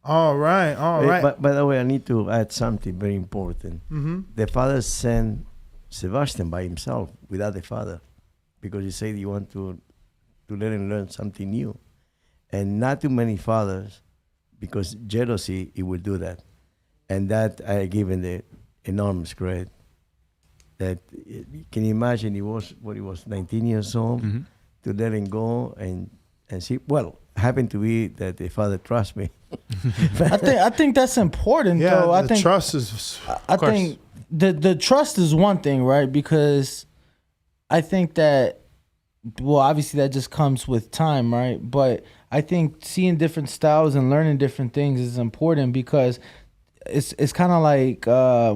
All right. But by the way, I need to add something very important. Mm-hmm. The father sent Sebastian by himself without the father because he said he want to let him learn something new. And not too many fathers, because jealousy, he will do that. And that I give him the enormous credit. That can you imagine he was 19 years old, to let him go and see. Well, happened to be that the father trusts me. I think that's important, though. I think trust is. I think the trust is one thing, right? Because I think that well, obviously that just comes with time, right? But I think seeing different styles and learning different things is important because it's kind of like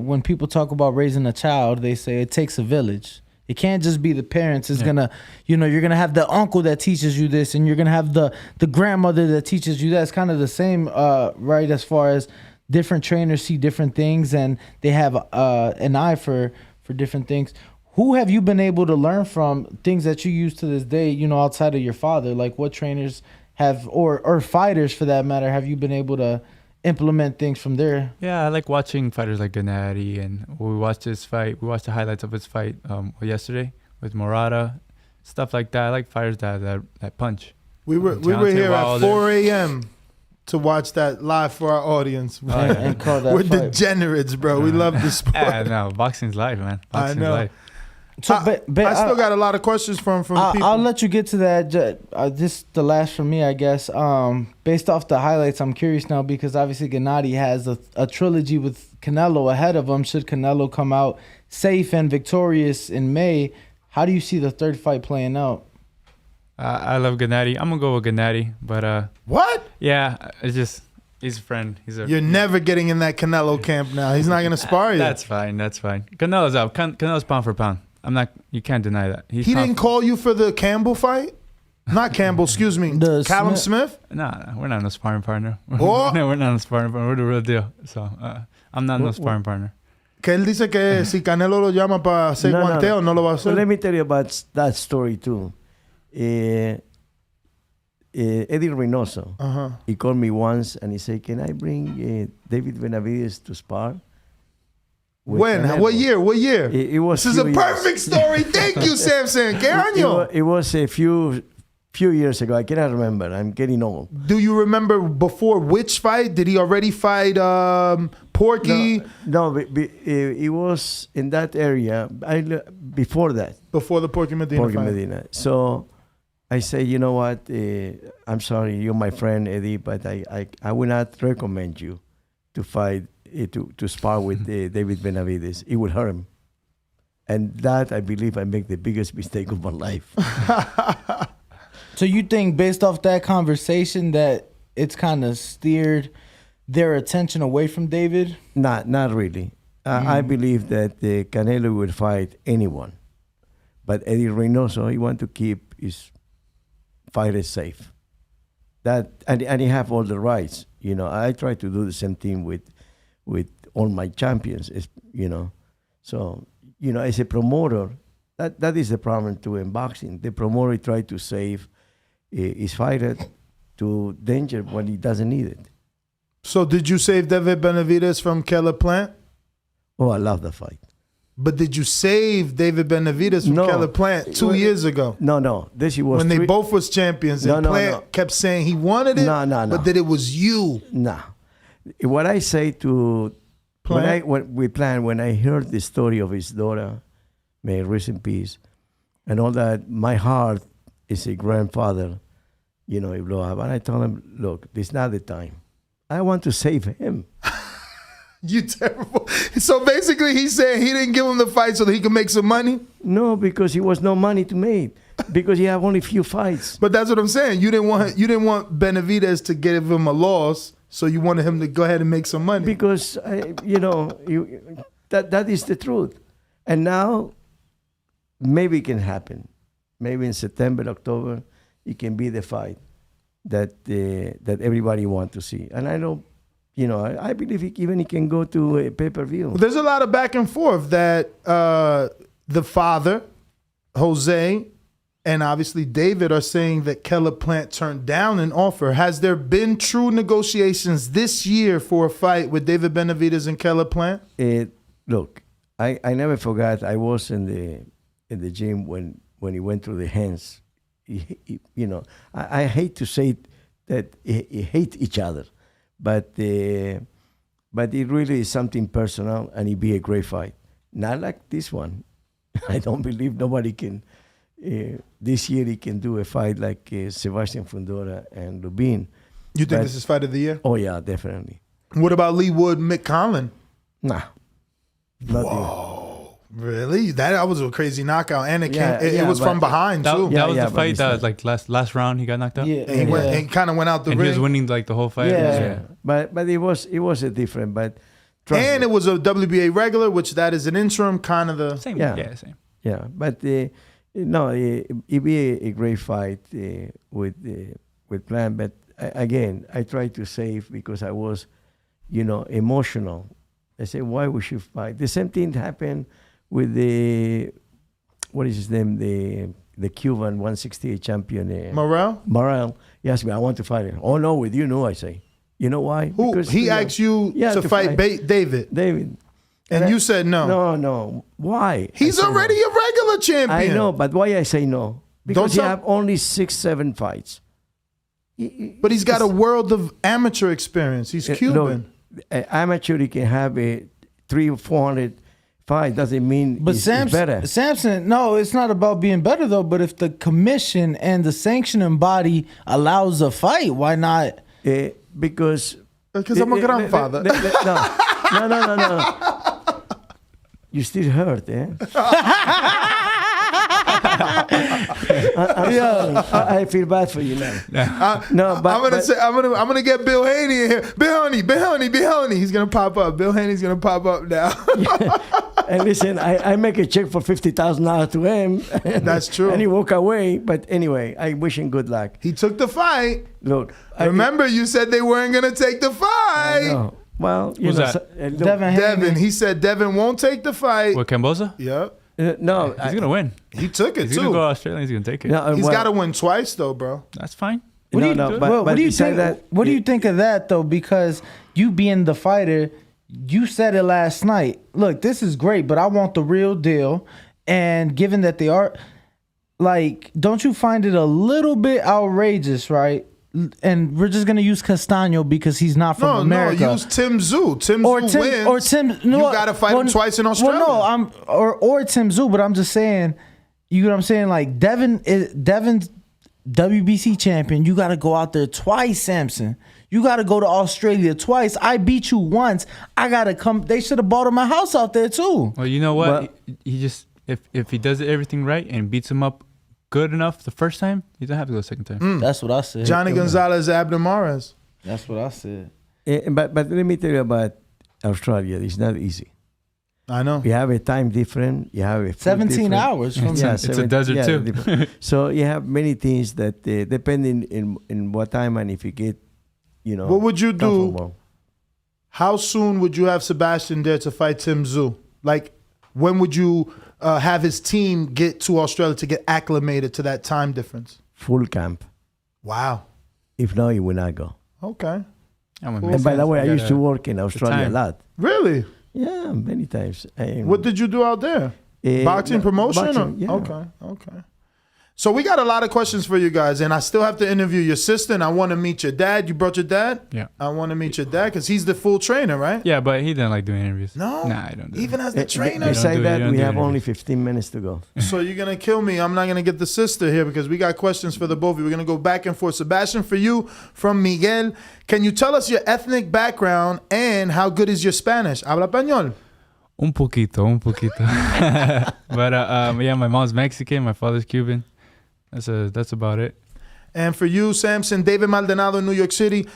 when people talk about raising a child, they say it takes a village. It can't just be the parents. It's gonna, you're gonna have the uncle that teaches you this, and you're gonna have the grandmother that teaches you that. It's kind of the same, right? As far as different trainers see different things, and they have an eye for different things. Who have you been able to learn from, things that you use to this day, outside of your father? Like what trainers have, or fighters for that matter, have you been able to implement things from there? Yeah, I like watching fighters like Gennady, and we watched his fight. We watched the highlights of his fight yesterday with Murata, stuff like that. I like fighters that punch. We were here at 4 a.m. to watch that live for our audience. And call that We're fight. Degenerates, bro. We love the sport. No, boxing's life, man. I know. Life. So, I still got a lot of questions from the people. I'll let you get to that. This the last from me, I guess. Based off the highlights, I'm curious now because obviously Gennady has a trilogy with Canelo ahead of him. Should Canelo come out safe and victorious in May, how do you see the third fight playing out? I love Gennady. I'm gonna go with Gennady, but what? Yeah, it's just he's a friend. You're never getting in that Canelo camp now. He's not gonna spar you. That's fine. Canelo's out. Canelo's pound for pound. You can't deny that. He didn't call you for the Campbell fight? Not Campbell, excuse me. Callum Smith? No, we're not no sparring partner. Oh. No, we're not no sparring partner. We're the real deal. So I'm not no sparring partner. Que él dice que si Canelo lo llama para hacer guanteo, no lo va a hacer. Well, let me tell you about that story too. Eddie Reynoso, he called me once and he said, can I bring David Benavides to spar? When? What year? It was. This is a perfect story. Thank you, Samson. ¿Qué año? It was a few years ago. I cannot remember. I'm getting old. Do you remember before which fight? Did he already fight Porky? No, it was in that area. Before that. Before the Porky Medina fight. So I say, you know what? I'm sorry, you're my friend, Eddie, but I will not recommend you to fight. To spar with David Benavides. It would hurt him. And that, I believe, I make the biggest mistake of my life. So you think based off that conversation that it's kind of steered their attention away from David? Not really. I believe that Canelo would fight anyone. But Eddie Reynoso, he want to keep his fighters safe. And he have all the rights. I try to do the same thing with all my champions, So, as a promoter, that is the problem too in boxing. The promoter try to save his fighter to danger when he doesn't need it. So did you save David Benavides from Caleb Plant? Oh, I love the fight. But did you save David Benavides from Caleb Plant 2 years ago? No. This he was when they both was champions and Plant kept saying he wanted it, but that it was you. No. What I say to when I heard the story of his daughter, may he rest in peace, and all that, my heart is a grandfather, he blew up. And I told him, look, this is not the time. I want to save him. You terrible. So basically he's saying he didn't give him the fight so that he could make some money? No, because he was no money to make. Because he have only few fights. But that's what I'm saying. You didn't want Benavides to give him a loss. So you wanted him to go ahead and make some money? Because, that is the truth. And now, maybe it can happen. Maybe in September, October, it can be the fight that everybody wants to see. And I know, I believe he can go to a pay-per-view. Well, there's a lot of back and forth that the father, Jose, and obviously David are saying that Caleb Plant turned down an offer. Has there been true negotiations this year for a fight with David Benavides and Caleb Plant? Look, I never forgot. I was in the gym when he went through the hands. I hate to say that he hate each other, but it really is something personal, and it be a great fight. Not like this one. I don't believe nobody can. This year he can do a fight like Sebastian Fundora and Lubin. You think this is fight of the year? Oh yeah, definitely. What about Lee Wood, Mick Conlan? Nah. Whoa. Really? That was a crazy knockout, and it was but from behind too. That was the fight that was like last round he got knocked out. Yeah, And he kind of went out the and ring. he was winning like the whole fight. Yeah. But it was a different. But And it was a WBA regular, which that is an interim, kind of the Same. Yeah. Same. Yeah, but no, it'd be a great fight with Plan. But again, I tried to save because I was, emotional. I said, why we should fight? The same thing happened with what is his name? The Cuban 168 champion. Morel? Morel. He asked me, I want to fight him. Oh, no, with you, no, I say. You know why? Who? Because, He asked you to fight David. David. And you said no. No. Why? He's already a regular champion. I know, but why I say no? Because Don't he have only 6-7 fights. But he's got a world of amateur experience. He's Cuban. Amateur, he can have a 300 or 400 fight. Doesn't mean But he's better. Samson, no, it's not about being better though. But if the commission and the sanctioning body allows a fight, why not? Because Because I'm a grandfather. No. You still hurt, eh? I feel bad for you now. No, but I'm gonna get Bill Haney in here. Bill Haney. He's gonna pop up. Bill Haney's gonna pop up now. And listen, I make a check for $50,000 to him. That's true. And he walk away. But anyway, I wish him good luck. He took the fight. Look, remember you said they weren't gonna take the fight. I know. Well, Who's that? Devin. He said Devin won't take the fight. What, Cambosa? Yep. No, He's gonna win. He took it He's too. gonna go to Australia. He's gonna take it. No, He's well, got to win twice though, bro. That's fine. What do you beside think? What do you think of that though? Because you being the fighter, you said it last night. Look, this is great, but I want the real deal. And given that they are, like, don't you find it a little bit outrageous, right? And we're just gonna use Castaño because he's not from America. No, use Tim Tszyu. Tim Tszyu wins. You gotta fight him twice in Australia. Well, no, or Tim Tszyu, but I'm just saying, you know what I'm saying? Like Devin's WBC champion. You gotta go out there twice, Samson. You gotta go to Australia twice. I beat you once. I gotta come. They should have bought him a house out there too. Well, you know what? He just if he does everything right and beats him up good enough the first time, he doesn't have to go the second time. That's what I said. Johnny Gonzalez, Abner Mares. That's what I said. But let me tell you about Australia. It's not easy. I know. You have a time different. You have a 17 hours from it's a desert too. So you have many things that depending in what time and if you get, What would you do? How soon would you have Sebastian there to fight Tim Tszyu? Like, when would you have his team get to Australia to get acclimated to that time difference? Full camp. Wow. If not, you will not go. Okay. And by the way, I used to work in Australia a lot. Really? Yeah, many times. What did you do out there? Boxing promotion? Boxing, yeah. Okay. So we got a lot of questions for you guys, and I still have to interview your sister, and I want to meet your dad. You brought your dad? Yeah. I want to meet your dad because he's the full trainer, right? Yeah, but he didn't like doing interviews. No? Nah, I don't do Even it. as the trainer? Besides that, we have only 15 minutes to go. So you're going to kill me. I'm not going to get the sister here because we got questions for the both of you. We're going to go back and forth. Sebastian, for you, from Miguel, can you tell us your ethnic background and how good is your Spanish? Habla español. Un poquito. But yeah, my mom's Mexican, my father's Cuban. That's about it. And for you, Samson, David Maldonado in New York City,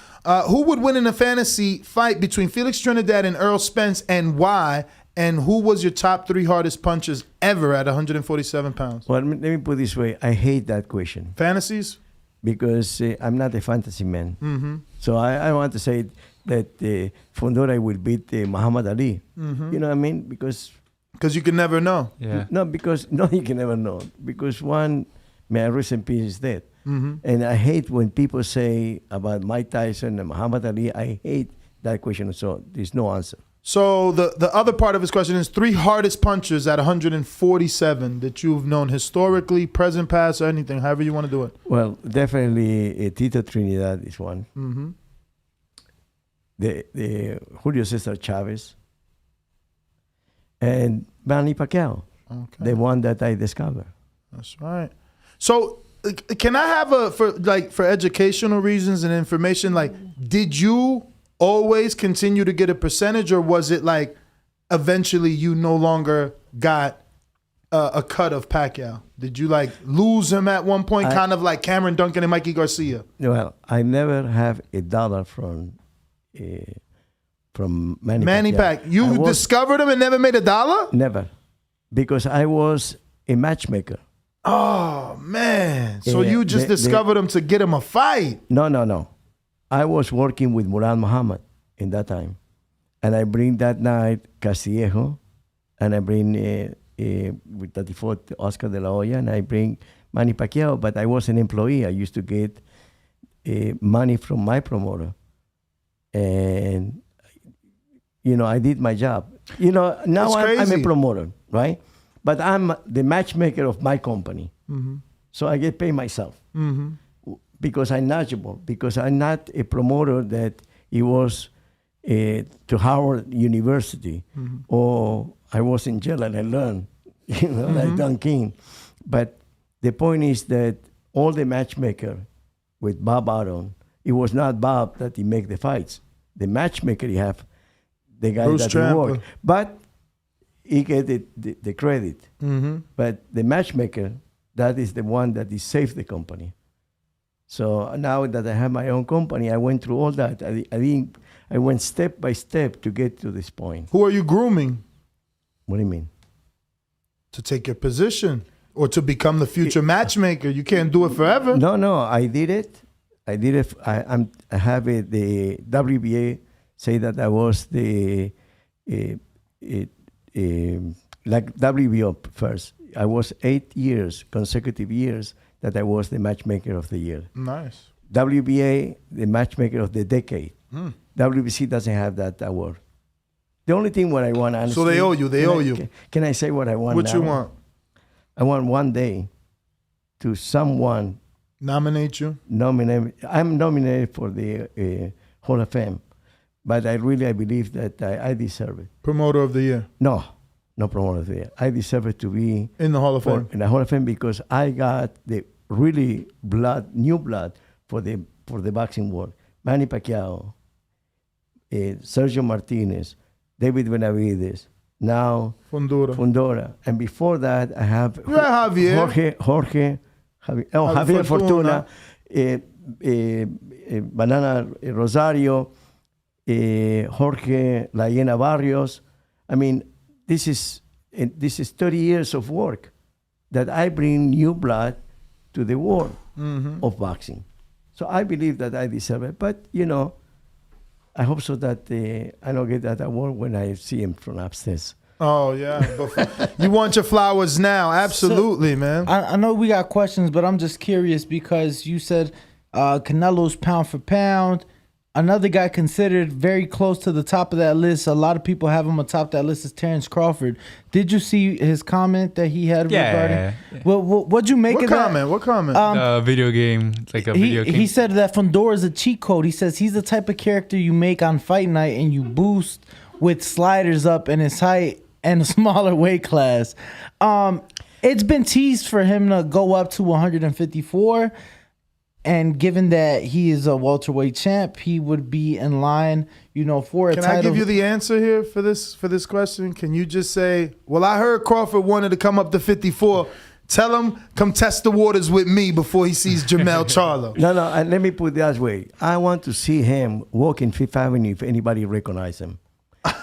who would win in a fantasy fight between Felix Trinidad and Errol Spence, and why? And who was your top 3 hardest punches ever at 147 pounds? Well, let me put it this way. I hate that question. Fantasies? Because I'm not a fantasy man. Mm-hmm. So I want to say that Fundora will beat Muhammad Ali. Mm-hmm. You know what I mean? Because you can never know. Yeah. No, you can never know. Because one, may I rest in peace, is dead. Mm-hmm. And I hate when people say about Mike Tyson and Muhammad Ali. I hate that question. So there's no answer. So the other part of his question is 3 hardest punches at 147 that you've known historically, present, past, or anything, however you want to do it. Well, definitely Tito Trinidad is one. Mm-hmm. The Julio Cesar Chavez and Manny Pacquiao. Okay. The one that I discovered. That's right. So can I have for educational reasons and information, like, did you always continue to get a percentage, or was it like eventually you no longer got a cut of Pacquiao? Did you like lose him at one point, kind of like Cameron Duncan and Mikey Garcia? Well, I never have $1 from Manny Pacquiao. You discovered him and never made $1? Never, because I was a matchmaker. Oh man! So you just discovered him to get him a fight? No. I was working with Murad Muhammad in that time, and I bring that night Castillejo, and I bring with 34th Oscar de la Hoya, and I bring Manny Pacquiao. But I was an employee. I used to get money from my promoter, and I did my job. Now I'm a promoter, right? But I'm the matchmaker of my company. Mm-hmm. So I get paid myself. Mm-hmm. Because I'm knowledgeable. Because I'm not a promoter that he was to Howard University. Mm-hmm. Or I was in jail and I learned, like Don King. But the point is that all the matchmaker with Bob Aron, it was not Bob that he make the fights. The matchmaker he have, the guy Bruce that he worked. But he get the credit. Mm-hmm. But the matchmaker, that is the one that is saved the company. So now that I have my own company, I went through all that. I went step by step to get to this point. Who are you grooming? What do you mean? To take your position or to become the future matchmaker. You can't do it forever. No, I did it. I have it. The WBA say that I was the like WBO first. I was 8 years, consecutive years, that I was the matchmaker of the year. Nice. WBA, the matchmaker of the decade. WBC doesn't have that award. The only thing what I want, honestly. So they owe you. Can I say what I want? What now? You want? I want one day to someone nominate you. I'm nominated for the Hall of Fame, but I believe that I deserve it. Promoter of the year. No promoter of the year. I deserve it to be in the Hall of Fame. In the Hall of Fame because I got the really new blood for the boxing world. Manny Pacquiao, Sergio Martinez, David Benavides, now Fundora. And before that, I have Javier. Jorge Javier Fortuna, Banana Rosario, Jorge La Hiena Barrios. I mean, this is 30 years of work that I bring new blood to the world of boxing. So I believe that I deserve it. But, I hope so that I don't get that award when I see him from upstairs. Oh, yeah. You want your flowers now. Absolutely, so, man. I know we got questions, but I'm just curious because you said Canelo's pound for pound. Another guy considered very close to the top of that list. A lot of people have him atop that list is Terrence Crawford. Did you see his comment that he had regarding? Yeah. Well, what'd you make of that? What comment? Video game. It's like a video game. He said that Fundora is a cheat code. He says he's the type of character you make on fight night and you boost with sliders up in his height and a smaller weight class. It's been teased for him to go up to 154. And given that he is a welterweight champ, he would be in line, for a title. Can I give you the answer here for this question? Can you just say, well, I heard Crawford wanted to come up to 54. Tell him, come test the waters with me before he sees Jamel Charlo. No, and let me put it this way. I want to see him walk in Fifth Avenue if anybody recognize him.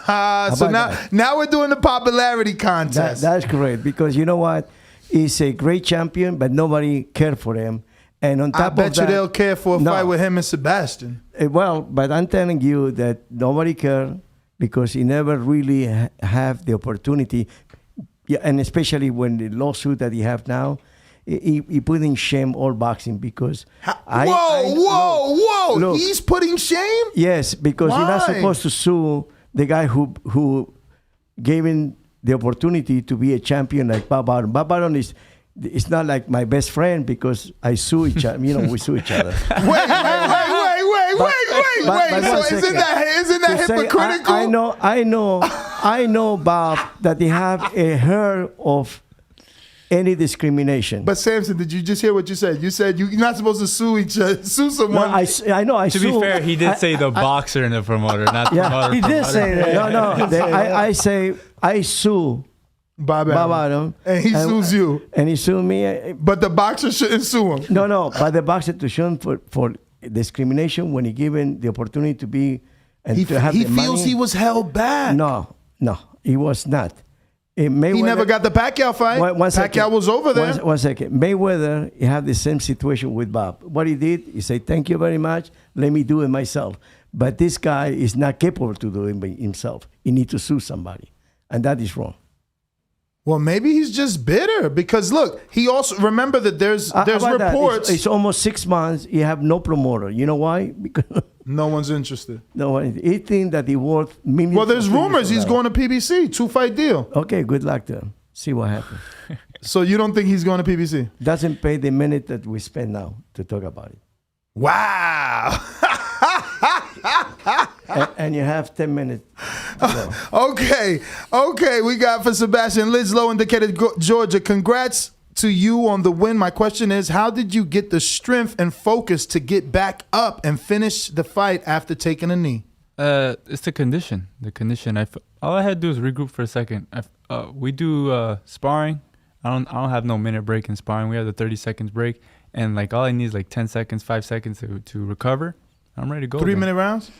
So now we're doing the popularity contest. That's correct, because you know what? He's a great champion, but nobody cared for him. And on top of that, I bet you they'll care for a fight with him and Sebastian. But I'm telling you that nobody cared because he never really have the opportunity. Yeah, and especially when the lawsuit that he have now, he put in shame all boxing because. Whoa! Look, he's putting shame? Yes, because you're not supposed to sue the guy who gave him the opportunity to be a champion like Bob Arum. Bob Arum is. It's not like my best friend because I sue each other. We sue each other. Wait. So isn't that hypocritical? I know, Bob, that they have a hair of any discrimination. But Samson, did you just hear what you said? You said you're not supposed to sue someone. No, I know. To be fair, he did say the boxer and the promoter, not the promoter. He did say that. No. I say I sue Bob Arum. And he sues you. And he sued me. But the boxer shouldn't sue him. No. But the boxer to sue him for discrimination when he given the opportunity to be and he to have he the feels money. he was held back. No, he was not. He never got the Pacquiao fight. Pacquiao was over there. One second. Mayweather, he had the same situation with Bob. What he did, he said, thank you very much. Let me do it myself. But this guy is not capable to do it by himself. He needs to sue somebody. And that is wrong. Well, maybe he's just bitter because look, he also remember that there's reports. It's almost 6 months. You have no promoter. You know why? Because no one's interested. No one. He thinks that he worth millions. Well, there's rumors he's going to PBC, 2-fight deal. Okay, good luck to him. See what happens. So you don't think he's going to PBC? Doesn't pay the minute that we spend now to talk about it. Wow. and you have 10 minutes. Okay. We got for Sebastian Lidslow in Decatur, Georgia. Congrats to you on the win. My question is, how did you get the strength and focus to get back up and finish the fight after taking a knee? It's the condition. All I had to do is regroup for a second. We do sparring. I don't have no minute break in sparring. We have the 30 seconds break, and like all I need is like 10 seconds, 5 seconds to recover. I'm ready to go. 3-minute rounds?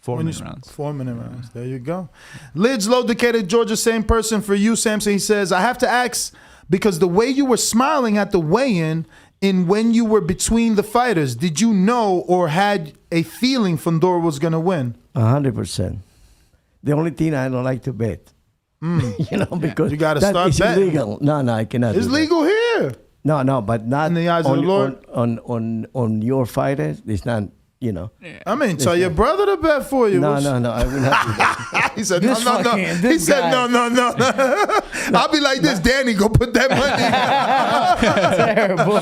4-minute rounds. 4-minute rounds. There you go. Lidslow, Decatur, Georgia, same person for you, Samson. He says, I have to ask, because the way you were smiling at the weigh-in and when you were between the fighters, did you know or had a feeling Fundora was going to win? 100%. The only thing I don't like to bet. Because you got to that start is betting. illegal. No, I cannot. It's legal here. No, but not in the eyes of the Lord. On your fighters. It's not. I mean, tell your brother to bet for you. No, I will not do that. He said, no. He said, no. I'll be like this, Danny, go put that money. Terrible.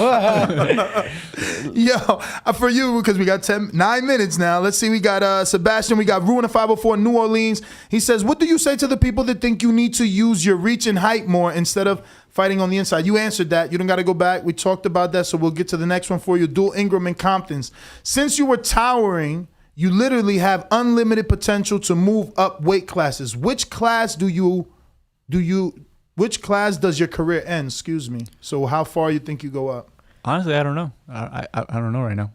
Yo, for you, because we got 9 minutes now. Let's see, we got Sebastian, we got Ruin of 504 New Orleans. He says, what do you say to the people that think you need to use your reach and height more instead of fighting on the inside? You answered that. You don't got to go back. We talked about that, so we'll get to the next one for you. Dual Ingram and Compton's. Since you were towering, you literally have unlimited potential to move up weight classes. Which class which class does your career end? Excuse me. So how far you think you go up? Honestly, I don't know. I don't know right now.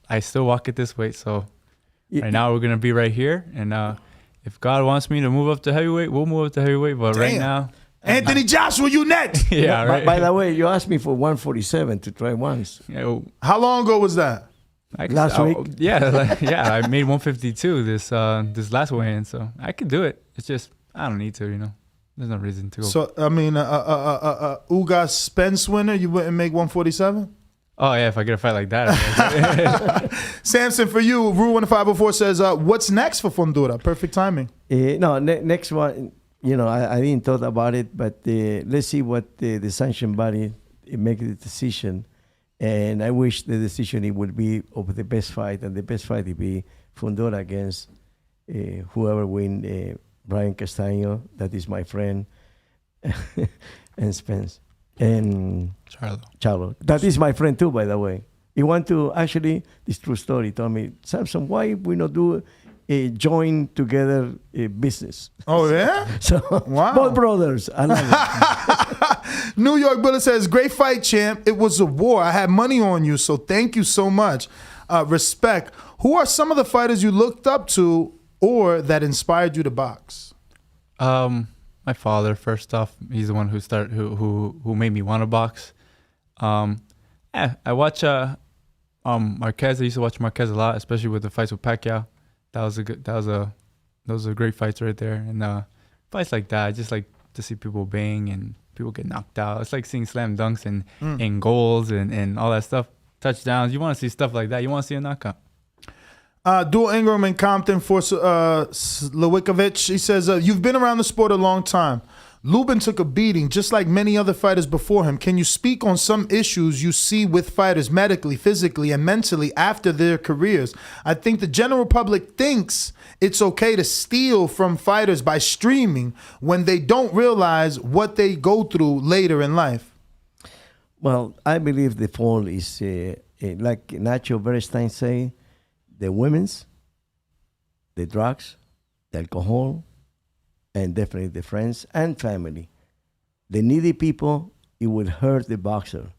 I still walk at this weight, so right now we're gonna be right here. And if God wants me to move up to heavyweight, we'll move up to heeweight. But right now, Anthony Joshua, you next. Yeah, right. By the way, you asked me for 147 to try once. How long ago was that? Last week. Yeah, I made 152 this last weigh-in, so I could do it. It's just I don't need to, There's no reason to go. So I mean, Ugas Spence winner, you wouldn't make 147? Oh yeah, if I get a fight like that. Samson, for you, Rule 1504 says, what's next for Fundora? Perfect timing. Next one. I didn't thought about it, but let's see what the sanction body make the decision. And I wish the decision it would be of the best fight, and the best fight would be Fundora against whoever win, Brian Castaño, that is my friend, and Spence, and Charlo. That is my friend too, by the way. He want to, actually, this true story, he told me, Samson, why we not do a join together business? Oh, yeah? So, wow. Both brothers. I love it. New York Billy says, great fight, champ. It was a war. I had money on you, so thank you so much. Respect. Who are some of the fighters you looked up to or that inspired you to box? My father, first off. He's the one who made me want to box. I watch Marquez. I used to watch Marquez a lot, especially with the fights with Pacquiao. Those are great fights right there. And fights like that, I just like to see people bang and people get knocked out. It's like seeing slam dunks and goals and all that stuff. Touchdowns. You want to see stuff like that. You want to see a knockout. Dual Ingram and Compton for Lewikovic. He says, you've been around the sport a long time. Lubin took a beating just like many other fighters before him. Can you speak on some issues you see with fighters medically, physically, and mentally after their careers? I think the general public thinks it's okay to steal from fighters by streaming when they don't realize what they go through later in life. Well, I believe the fall is, like Nacho Beristain say, the women's, the drugs, the alcohol, and definitely the friends and family. The needy people, it will hurt the boxer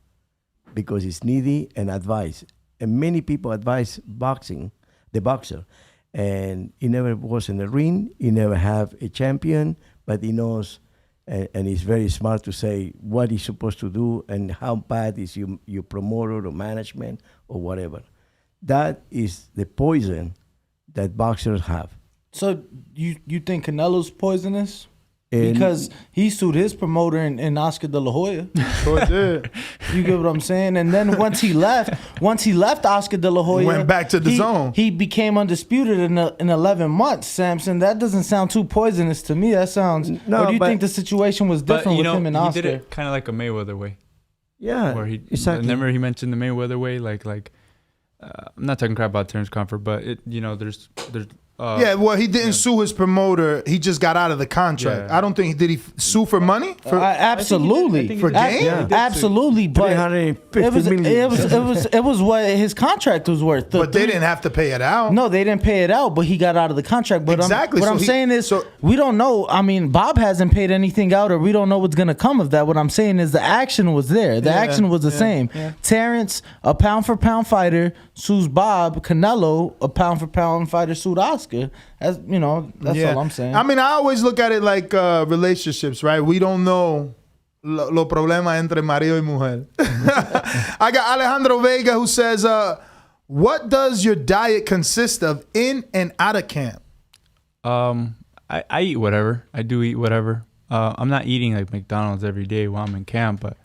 because it's needy and advice. And many people advise the boxer. And he never was in the ring, he never have a champion, but he knows and he's very smart to say what he's supposed to do and how bad is your promoter or management or whatever. That is the poison that boxers have. So you think Canelo's poisonous? Because he sued his promoter in Oscar De La Hoya. Sure did. You get what I'm saying? And then once he left Oscar De La Hoya, he went back to the zone. He became undisputed in 11 months. Samson, that doesn't sound too poisonous to me. That sounds. No, or do you think the situation was different with him and Oscar? He did it kind of like a Mayweather way. Yeah, where he exactly. Remember he mentioned the Mayweather way, like I'm not talking crap about Terrence Crawford, but there's. Well, he didn't sue his promoter. He just got out of the contract. Yeah. I don't think did he sue for money? Absolutely for gain. Yeah. Absolutely, but it was what his contract was worth. But they didn't have to pay it out. No, they didn't pay it out. But he got out of the contract. But exactly. What I'm saying is, we don't know. I mean, Bob hasn't paid anything out, or we don't know what's gonna come of that. What I'm saying is, the action was there. The action was the same. Yeah. Terrence, a pound for pound fighter, sues Bob. Canelo, a pound for pound fighter, sued Oscar. That's all I'm saying. I mean, I always look at it like relationships, right? We don't know lo problema entre marido y mujer. I got Alejandro Vega who says, what does your diet consist of in and out of camp? I eat whatever. I do eat whatever. I'm not eating like McDonald's every day while I'm in camp, but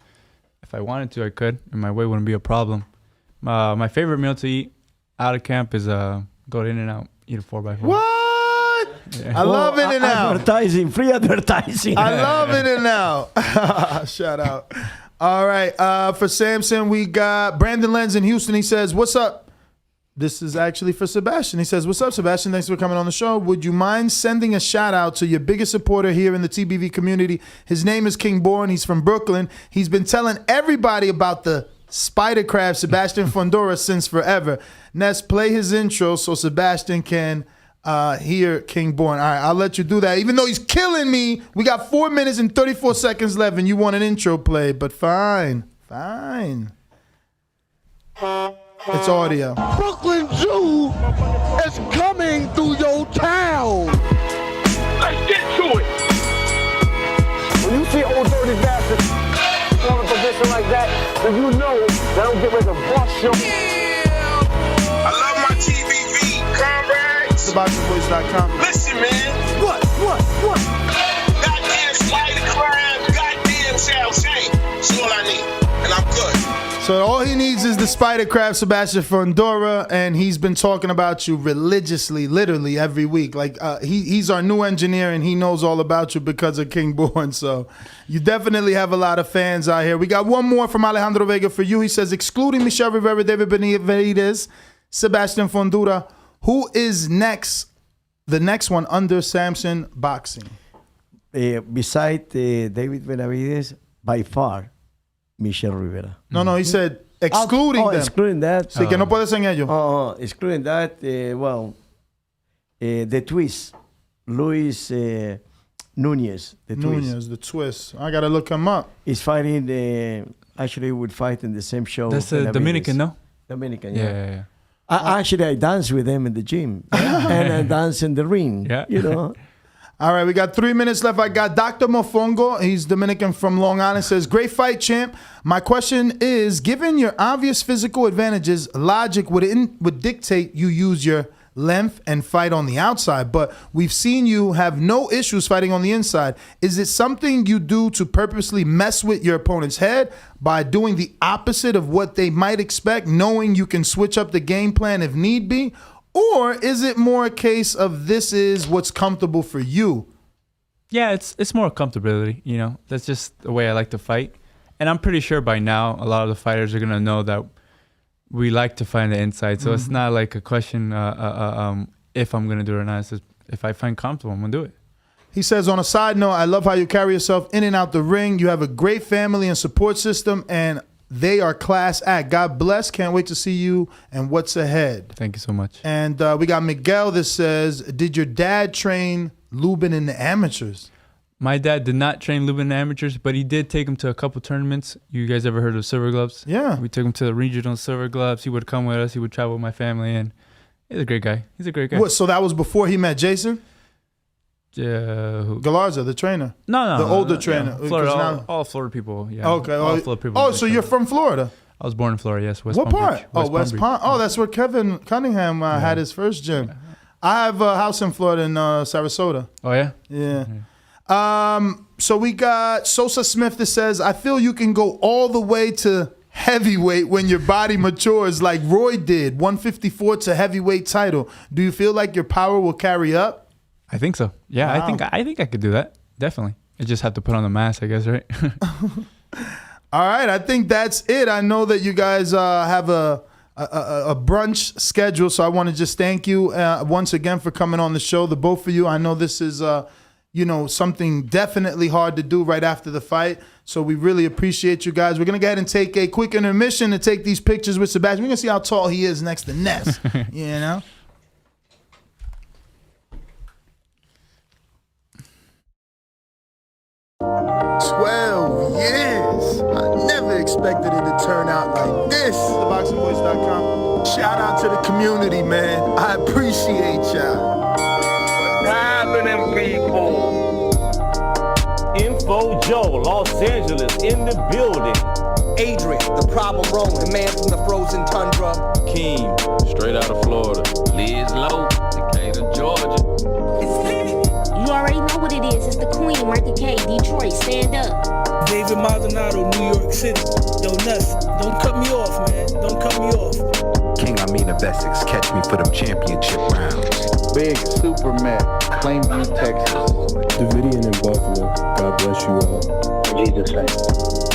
if I wanted to, I could, and my weight wouldn't be a problem. My favorite meal to eat out of camp is go to In-N-Out. Eat a 4x4. What? Yeah. I love In-N-Out. Free advertising. I love In-N-Out. Shout out. All right. For Samson, we got Brandon Lenz in Houston. He says, what's up? This is actually for Sebastian. He says, what's up, Sebastian? Thanks for coming on the show. Would you mind sending a shout out to your biggest supporter here in the TBV community? His name is King Born. He's from Brooklyn. He's been telling everybody about the Spider Crab Sebastian Fundora since forever. Ness, play his intro so Sebastian can hear King Born. All right, I'll let you do that. Even though he's killing me, we got 4 minutes and 34 seconds left, and you want an intro play, but fine. It's audio. Brooklyn Jew is coming through your town. Let's get to it. When you see old dirty bastards in a position like that, then you know they don't get ready to bust your. I love my TVV, comrades. SebastianVoice.com. Listen, man. What? Goddamn Spider Crab, goddamn Shall Say. That's all I need, and I'm good. So all he needs is the Spider Crab Sebastian Fundora, and he's been talking about you religiously, literally every week. Like he's our new engineer, and he knows all about you because of King Born. So you definitely have a lot of fans out here. We got one more from Alejandro Vega for you. He says, excluding Michelle Rivera, David Benavidez, Sebastian Fundora, who is next? The next one under Samson Boxing. Beside David Benavidez, by far, Michelle Rivera. No, he said excluding them. Excluding that. Sí, que no puede ser en ellos. Excluding that, the twist. Luis Nunez, the twist. I got to look him up. He's fighting, actually would fight in the same show. That's a Dominican, no? Dominican, yeah. I dance with them in the gym. And I dance in the ring, you know. All right, we got 3 minutes left. I got Dr. Mofongo. He's Dominican from Long Island. Says, great fight, champ. My question is, given your obvious physical advantages, logic would dictate you use your length and fight on the outside. But we've seen you have no issues fighting on the inside. Is it something you do to purposely mess with your opponent's head by doing the opposite of what they might expect, knowing you can switch up the game plan if need be? Or is it more a case of this is what's comfortable for you? Yeah, it's more comfortability, you know. That's just the way I like to fight. And I'm pretty sure by now a lot of the fighters are going to know that we like to find the inside. So it's not like a question if I'm going to do it or not. It's just if I find comfortable, I'm going to do it. He says, on a side note, I love how you carry yourself in and out the ring. You have a great family and support system, and they are class act. God bless. Can't wait to see you and what's ahead. Thank you so much. And we got Miguel that says, did your dad train Lubin in the amateurs. My dad did not train Lubin amateurs, but he did take him to a couple tournaments. You guys ever heard of Silver Gloves? Yeah. We took him to the regional Silver Gloves. He would come with us. He would travel with my family, and he's a great guy. He's a great guy. What, so that was before he met Jason? Who? Galarza, the trainer. No. The older trainer. Florida, 'Cause now- all Florida people. Yeah. Okay. All Florida people. Oh, so you're from Florida? I was born in Florida, yes. West What Palm part? Beach. West Palm. Oh, that's where Kevin Cunningham had his first gym. I have a house in Florida in Sarasota. Oh, yeah? Yeah. So we got Sosa Smith that says, I feel you can go all the way to heavyweight when your body matures like Roy did, 154 to heavyweight title. Do you feel like your power will carry up? I think so. Yeah, Wow. I think I could do that. Definitely. I just have to put on the mask, I guess, right? All right, I think that's it. I know that you guys have a brunch schedule, so I want to just thank you once again for coming on the show, the both of you. I know this is something definitely hard to do right after the fight, so we really appreciate you guys. We're gonna go ahead and take a quick intermission to take these pictures with Sebastian. We're gonna see how tall he is next to Ness. You know. 12 years. I never expected it to turn out like this. TheBoxingVoice.com. Shout out to the community, man. I appreciate y'all. What's happening, people? Info Joe, Los Angeles, in the building. Adrian, the problem Roman, man from the frozen tundra. Keem, straight out of Florida. Liz Lowe, Decatur, Georgia. You already know what it is. It's the Queen, Martha K, Detroit. Stand up. David Maldonado, New York City. Yo, Nuss, don't cut me off, man. Don't cut me off. King Amin of Essex, catch me for them championship rounds. Big Super Mac, Plainview, Texas. Davidian in Buffalo. God bless you all. Jesus' name.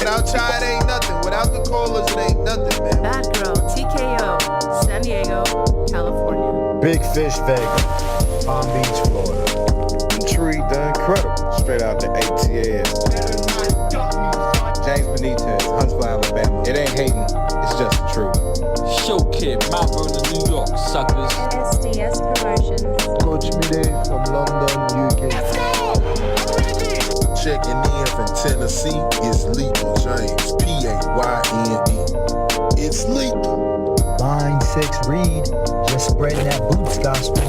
Without Chad, ain't nothing. Without the callers, it ain't nothing, man. Bad Girl, TKO, San Diego, California. Big Fish, Vegas, Palm Beach, Florida. Intrigued, the incredible, straight out the ATL. James Benitez, Huntsville, Alabama. It ain't hating, it's just the truth. Show Kid, Mount Vernon, New York, suckers. SDS Promotions. Coach Mide from London, UK. Let's go! I'm ready! Checking in from Tennessee, it's Lethal James, P-A-Y-N-E. It's lethal. Line 6 Reed, just spreading that boots gospel.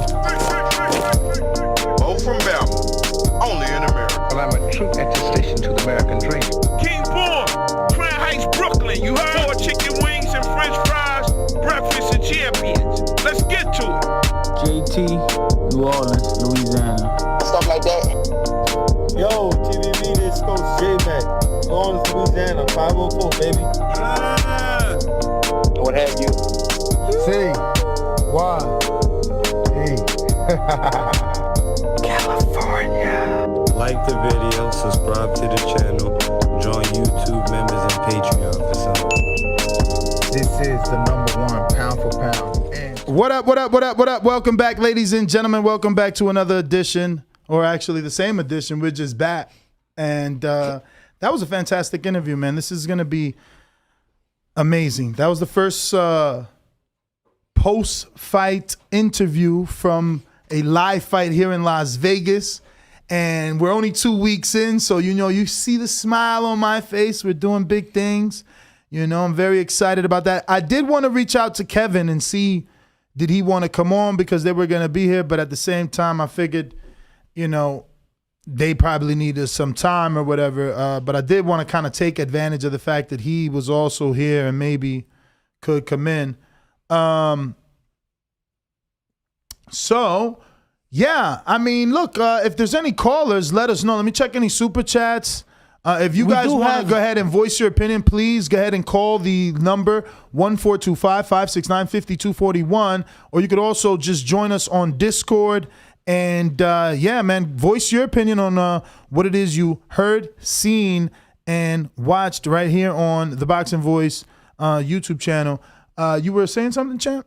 Bo from Bama, only in America. Well, I'm a true attestation to the American dream. King Born, Crown Heights, Brooklyn. You heard? 4 chicken wings and french fries, breakfast of champions. Let's get to it. JT, New Orleans, Louisiana. Stuff like that. Yo, TVV, this Coach J-Mac. New Orleans, Louisiana, 504, baby. What have you? C, Y, E. California. Like the video, subscribe to the channel, join YouTube members and Patreon for some. This is the #1 pound for pound. And What up, what up, what up, what up? Welcome back, ladies and gentlemen. Welcome back to another edition, or actually the same edition. We're just back. And that was a fantastic interview, man. This is going to be amazing. That was the first post-fight interview from a live fight here in Las Vegas. And we're only 2 weeks in, so you see the smile on my face. We're doing big things. I'm very excited about that. I did want to reach out to Kevin and see, did he want to come on, because they were going to be here. But at the same time, I figured, they probably needed some time or whatever. But I did want to kind of take advantage of the fact that he was also here and maybe could come in. So, yeah, I mean, look, if there's any callers, let us know. Let me check any super chats. If you guys want to go ahead and voice your opinion, please go ahead and call the number 1-425-569-5241. Or you could also just join us on Discord. And, yeah, man, voice your opinion on what it is you heard, seen, and watched right here on the Boxing Voice YouTube channel. You were saying something, champ?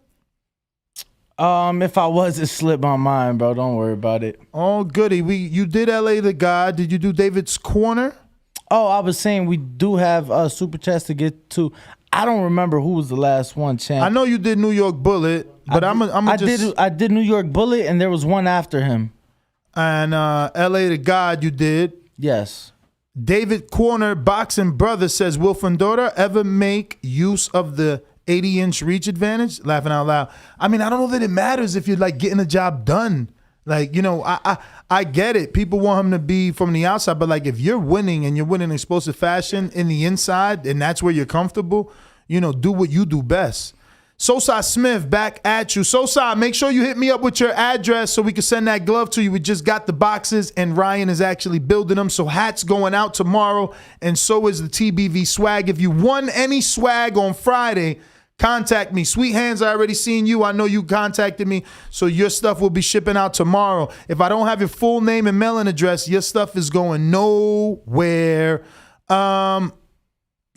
If I was, it slipped my mind, bro. Don't worry about it. Oh, goody. You did LA the God. Did you do David's Corner? Oh, I was saying we do have super chats to get to. I don't remember who was the last one, champ. I know you did New York Bullet, but I did New York Bullet, and there was one after him. And LA to God, you did. Yes. David Corner, Boxing Brother, says, will Fundora ever make use of the 80-inch reach advantage? Laughing out loud. I mean, I don't know that it matters if you're like getting a job done. Like, you know, I get it. People want him to be from the outside, but like if you're winning and you're winning in explosive fashion in the inside and that's where you're comfortable, you know, do what you do best. Sosa Smith, back at you. Sosa, make sure you hit me up with your address so we can send that glove to you. We just got the boxes, and Ryan is actually building them. So hats going out tomorrow, and so is the TBV swag. If you won any swag on Friday, contact me. Sweet Hands, I already seen you. I know you contacted me, so your stuff will be shipping out tomorrow. If I don't have your full name and mailing address, your stuff is going nowhere.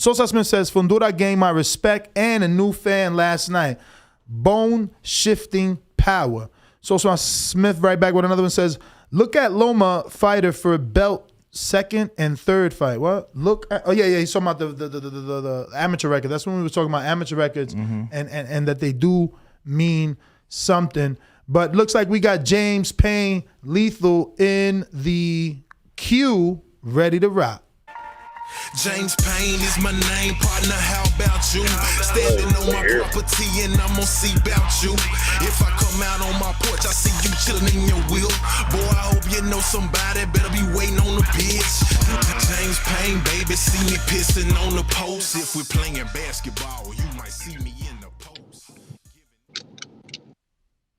Sosa Smith says, Fundora gained my respect and a new fan last night. Bone shifting power. Sosa Smith right back with another one says, look at Loma fighter for a belt second and third fight. What? Look at, oh yeah, he's talking about the amateur record. That's when we were talking about amateur records and that they do mean something. But looks like we got James Payne Lethal in the queue, ready to rock. James Payne is my name, partner, how about you? Standing on my property and I'm gonna see about you. If I come out on my porch, I see you chilling in your wheel. Boy, I hope you know somebody better be waiting on the pitch. James Payne, baby, see me pissing on the post. If we're playing basketball, you might see me in the post.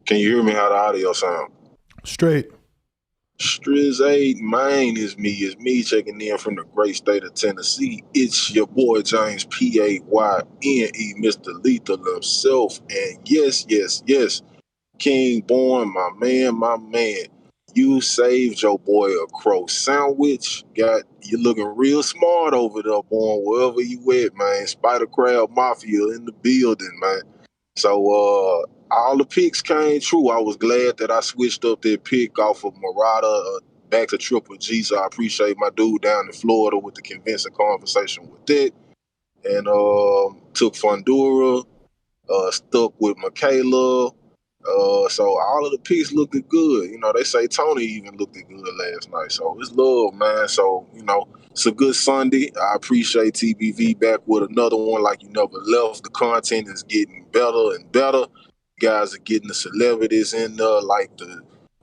Can you hear me how the audio sound? Straight. Strizade, mine is me checking in from the great state of Tennessee. It's your boy James Payne, Mr. Lethal himself. And yes, King Born, my man. You saved your boy a crow sandwich. You looking real smart over there, Born, wherever you at, man. Spider Crab Mafia in the building, man. So all the picks came true. I was glad that I switched up that pick off of Murata back to Triple G. So I appreciate my dude down in Florida with the convincing conversation with it. And took Fundora, stuck with Michaela. So all of the picks looked good. You know, they say Tony even looked good last night. So it's love, man. So, you know, it's a good Sunday. I appreciate TBV back with another one like you never left. The content is getting better and better. You guys are getting the celebrities in there like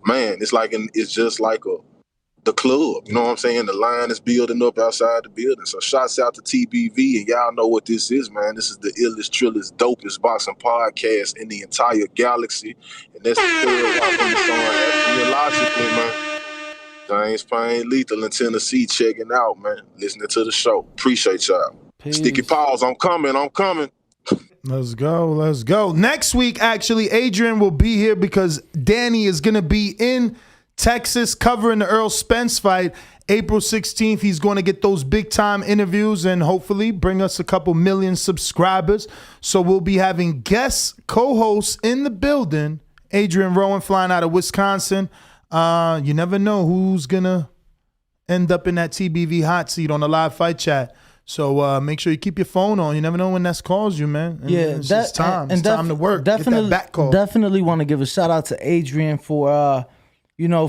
it's just like the club. You know what I'm saying? The line is building up outside the building. So shouts out to TBV, and y'all know what this is, man. This is the illest, trillest, dopest boxing podcast in the entire galaxy. And that's the third one from the song Logically, man. James Payne Lethal in Tennessee checking out, man. Listening to the show. Appreciate y'all. Peace. Sticky paws, I'm coming. Let's go. Next week, actually, Adrian will be here because Danny is going to be in Texas covering the Earl Spence fight. April 16th, he's going to get those big-time interviews and hopefully bring us a couple million subscribers. So we'll be having guest co-hosts in the building. Adrian Rowan flying out of Wisconsin. You never know who's going to end up in that TBV hot seat on the live fight chat. So make sure you keep your phone on. You never know when Ness calls you, man. And it's just time. It's time to work. Definitely, get that back call. Definitely want to give a shout out to Adrian for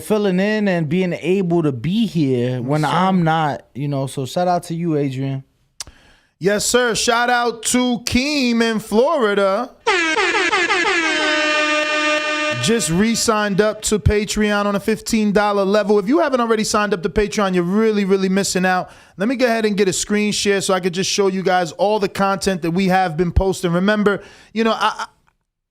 filling in and being able to be here when I'm not. So shout out to you, Adrian. Yes, sir. Shout out to Keem in Florida. Just re-signed up to Patreon on a $15 level. If you haven't already signed up to Patreon, you're really, really missing out. Let me go ahead and get a screen share so I could just show you guys all the content that we have been posting. Remember,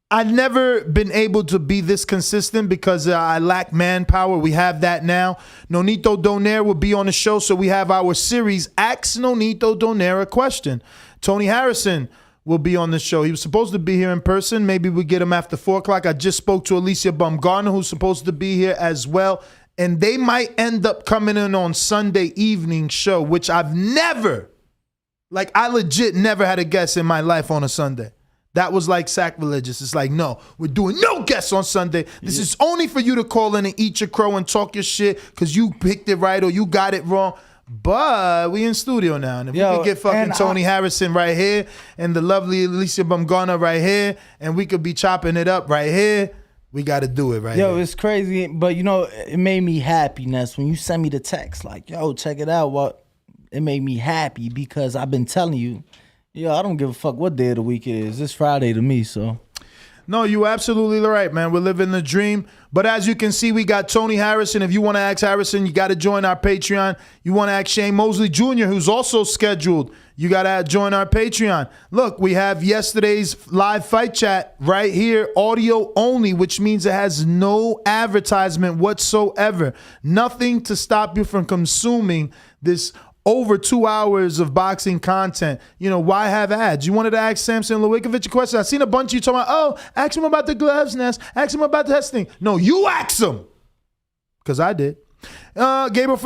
I've never been able to be this consistent because I lack manpower. We have that now. Nonito Donaire will be on the show, so we have our series, Ask Nonito Donaire a Question. Tony Harrison will be on the show. He was supposed to be here in person. Maybe we get him after 4 o'clock. I just spoke to Alicia Bumgarner, who's supposed to be here as well. And they might end up coming in on Sunday evening show, which I've never, I legit never had a guest in my life on a Sunday. That was like sacrilegious. It's like, no, we're doing no guests on Sunday. This is only for you to call in and eat your crow and talk your shit because you picked it right or you got it wrong. But we in studio now, and if we could get fucking Tony Harrison right here and the lovely Alicia Bumgarner right here, and we could be chopping it up right here, We got to do it right Yo, here. it's crazy, but you know, it made me happy, Ness, when you sent me the text like, yo, check it out. Well, it made me happy because I've been telling you, yo, I don't give a fuck what day of the week it is. It's Friday to me, so. No, you absolutely right, man. We're living the dream. But as you can see, we got Tony Harrison. If you want to ask Harrison, you got to join our Patreon. You want to ask Shane Mosley Jr., who's also scheduled, you got to join our Patreon. Look, we have yesterday's live fight chat right here, audio only, which means it has no advertisement whatsoever. Nothing to stop you from consuming this over 2 hours of boxing content. You know, why have ads? You wanted to ask Samson Lewickovic a question. I've seen a bunch of you talking about, oh, ask him about the gloves, Ness. Ask him about the testing. No, you ask him. Because I did. Gabriela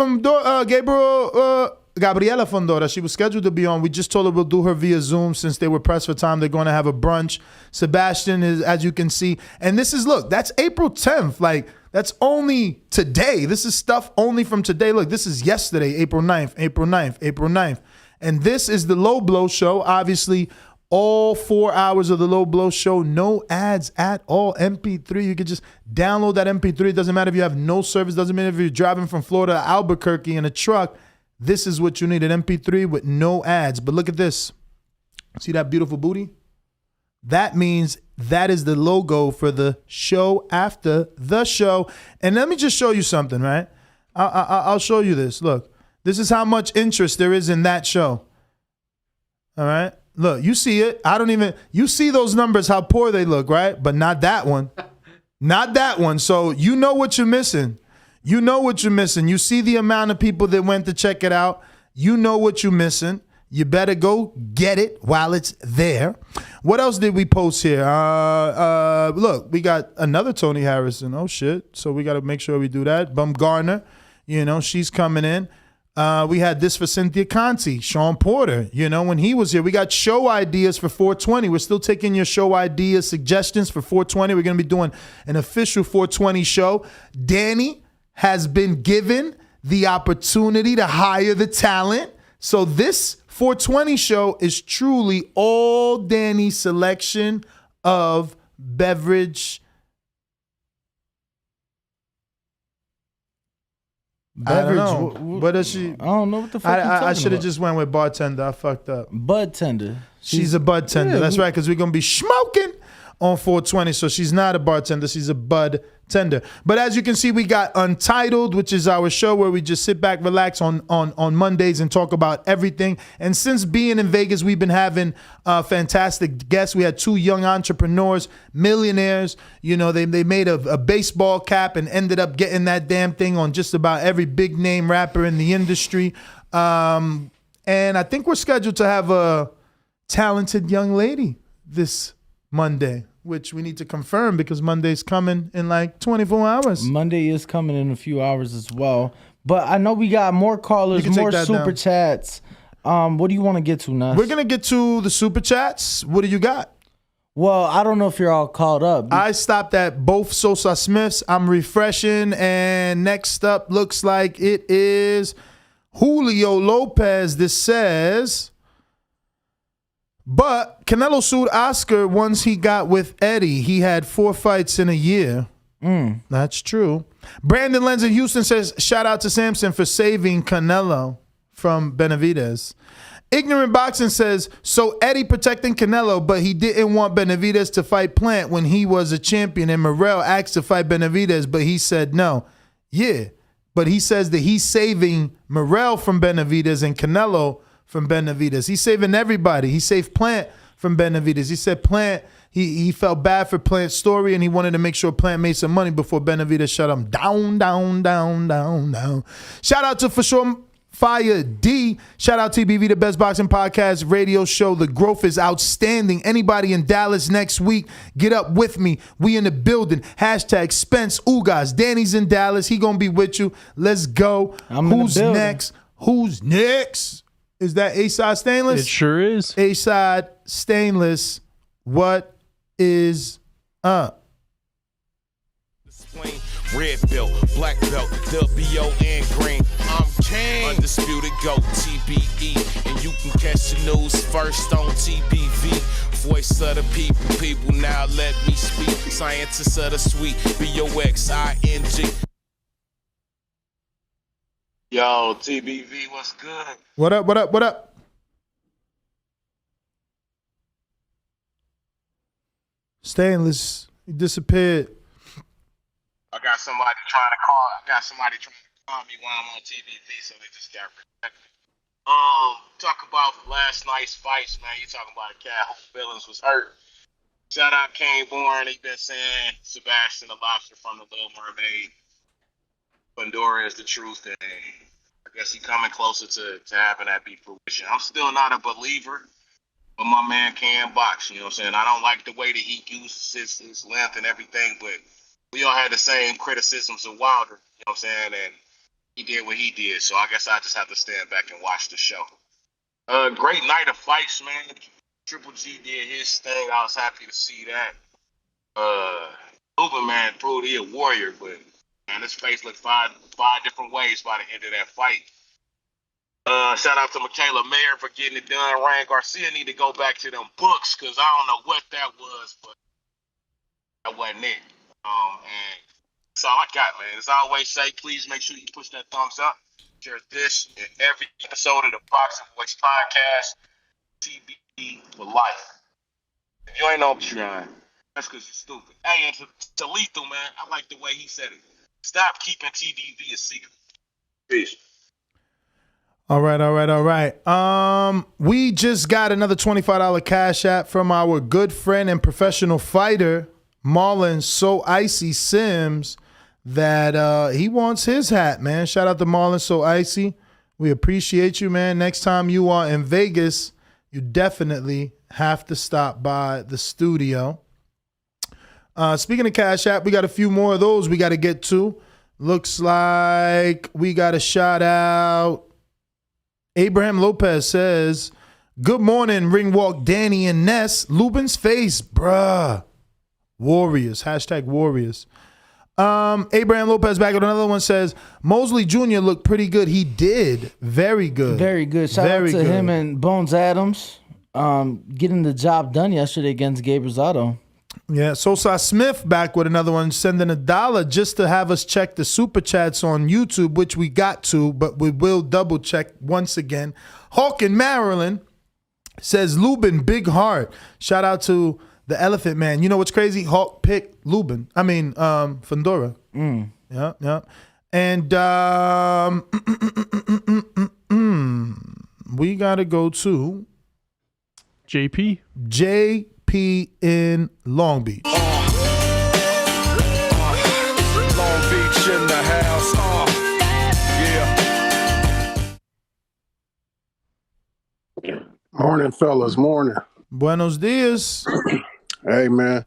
Fundora, she was scheduled to be on. We just told her we'll do her via Zoom since they were pressed for time. They're going to have a brunch. Sebastian is, as you can see. And this is, look, that's April 10th. Like, that's only today. This is stuff only from today. Look, this is yesterday, April 9th. And this is the Low Blow Show. Obviously, all 4 hours of the Low Blow Show, no ads at all. MP3, you could just download that MP3. It doesn't matter if you have no service. Doesn't matter if you're driving from Florida to Albuquerque in a truck. This is what you need, an MP3 with no ads. But look at this. See that beautiful booty? That means that is the logo for the show after the show. And let me just show you something, right? I'll show you this. Look, this is how much interest there is in that show. All right? Look, you see it. You see those numbers, how poor they look, right? But not that one. Not that one. So you know what you're missing. You know what you're missing. You see the amount of people that went to check it out. You know what you're missing. You better go get it while it's there. What else did we post here? Look, we got another Tony Harrison. Oh, shit. So we got to make sure we do that. Bumgarner, you know, she's coming in. We had this for Cynthia Conti, Sean Porter, you know, when he was here. We got show ideas for 420. We're still taking your show idea suggestions for 420. We're going to be doing an official 420 show. Danny has been given the opportunity to hire the talent. So this 420 show is truly all Danny's selection of beverage. I don't know. What does she? I don't know what the fuck I should have just went with bartender. I fucked up. Bud tender. She's a bud tender. That's right, because we're going to be smoking on 420. So she's not a bartender. She's a bud tender. But as you can see, we got Untitled, which is our show where we just sit back, relax on Mondays and talk about everything. And since being in Vegas, we've been having fantastic guests. We had two young entrepreneurs, millionaires. You know, they made a baseball cap and ended up getting that damn thing on just about every big name rapper in the industry. And I think we're scheduled to have a talented young lady this Monday, which we need to confirm because Monday's coming in like 24 hours. Monday is coming in a few hours as well. But I know we got more callers, more super chats. What do you want to get to now? We're going to get to the super chats. What do you got? Well, I don't know if you're all caught up. I stopped at both Sosa Smiths. I'm refreshing. And next up looks like it is Julio Lopez. This says... But Canelo sued Oscar once he got with Eddie. He had 4 fights in a year. That's true. Brandon Lenz in Houston says, shout out to Samson for saving Canelo from Benavidez. Ignorant Boxing says, so Eddie protecting Canelo, but he didn't want Benavidez to fight Plant when he was a champion. And Morrell asked to fight Benavidez, but he said no. Yeah, but he says that he's saving Morrell from Benavidez and Canelo from Benavidez. He's saving everybody. He saved Plant from Benavidez. He said Plant, he felt bad for Plant's story and he wanted to make sure Plant made some money before Benavidez shut him down. Shout out to For Sure Fire D. Shout out TBV, the best boxing podcast radio show. The growth is outstanding. Anybody in Dallas next week, get up with me. We in the building. Hashtag Spence Ugas. Danny's in Dallas. He gonna be with you. Let's go. Who's next? Who's next? Is that A-Side Stainless? It sure is. A-Side Stainless, what is up? Red belt, black belt, WO and green. I'm king. Undisputed GOAT, TBE. And you can catch the news first on TBV. Voice of the people now let me speak. Scientists of the sweet, B-O-X-I-N-G. Yo, TBV, what's good? What up, what up, what up? Stainless, you disappeared. I got somebody trying to call me while I'm on TBV, so they just got rejected. Talk about last night's fights, man. You talking about a cat whose feelings was hurt. Shout out Kane Bourne. He been saying Sebastian the Lobster from the Little Mermaid. Fundora is the truth, and I guess he coming closer to having that be fruition. I'm still not a believer, but my man can box. You know what I'm saying? I don't like the way that he uses his length and everything, but we all had the same criticisms of Wilder. You know what I'm saying? And he did what he did, so I guess I just have to stand back and watch the show. Great night of fights, man. Triple G did his thing. I was happy to see that. Lubin, man, proved he a warrior, but man, his face looked five different ways by the end of that fight. Shout out to Michaela Mayer for getting it done. Ryan Garcia need to go back to them books because I don't know what that was, but that wasn't it. And that's all I got, man. As I always say, please make sure you push that thumbs up. Share this in every episode of the Boxing Voice podcast. TBD for life. If you ain't know what you're on, that's because you're stupid. Hey, and to Lethal, man, I like the way he said it. Stop keeping TDV a secret. Peace. All right. We just got another $25 cash app from our good friend and professional fighter, Marlon So Icy Sims, that he wants his hat, man. Shout out to Marlon So Icy. We appreciate you, man. Next time you are in Vegas, you definitely have to stop by the studio. Speaking of Cash App, we got a few more of those we got to get to. Looks like we got a shout out. Abraham Lopez says, good morning, Ring Walk Danny and Ness. Lubin's face, bruh. Warriors, hashtag Warriors. Abraham Lopez back with another one says, Mosley Jr. looked pretty good. He did. Very good. Very good. Shout out to him and Bones Adams getting the job done yesterday against Gabe Rosado. Yeah, Sosa Smith back with another one, sending $1 just to have us check the super chats on YouTube, which we got to, but we will double check once again. Hawk in Maryland says, Lubin, big heart. Shout out to the Elephant Man. You know what's crazy? Hawk picked Fundora. Yeah. And we got to go to JP in Long Beach. Long Beach in the house. Yeah. Morning, fellas. Morning. Buenos dias. Hey, man.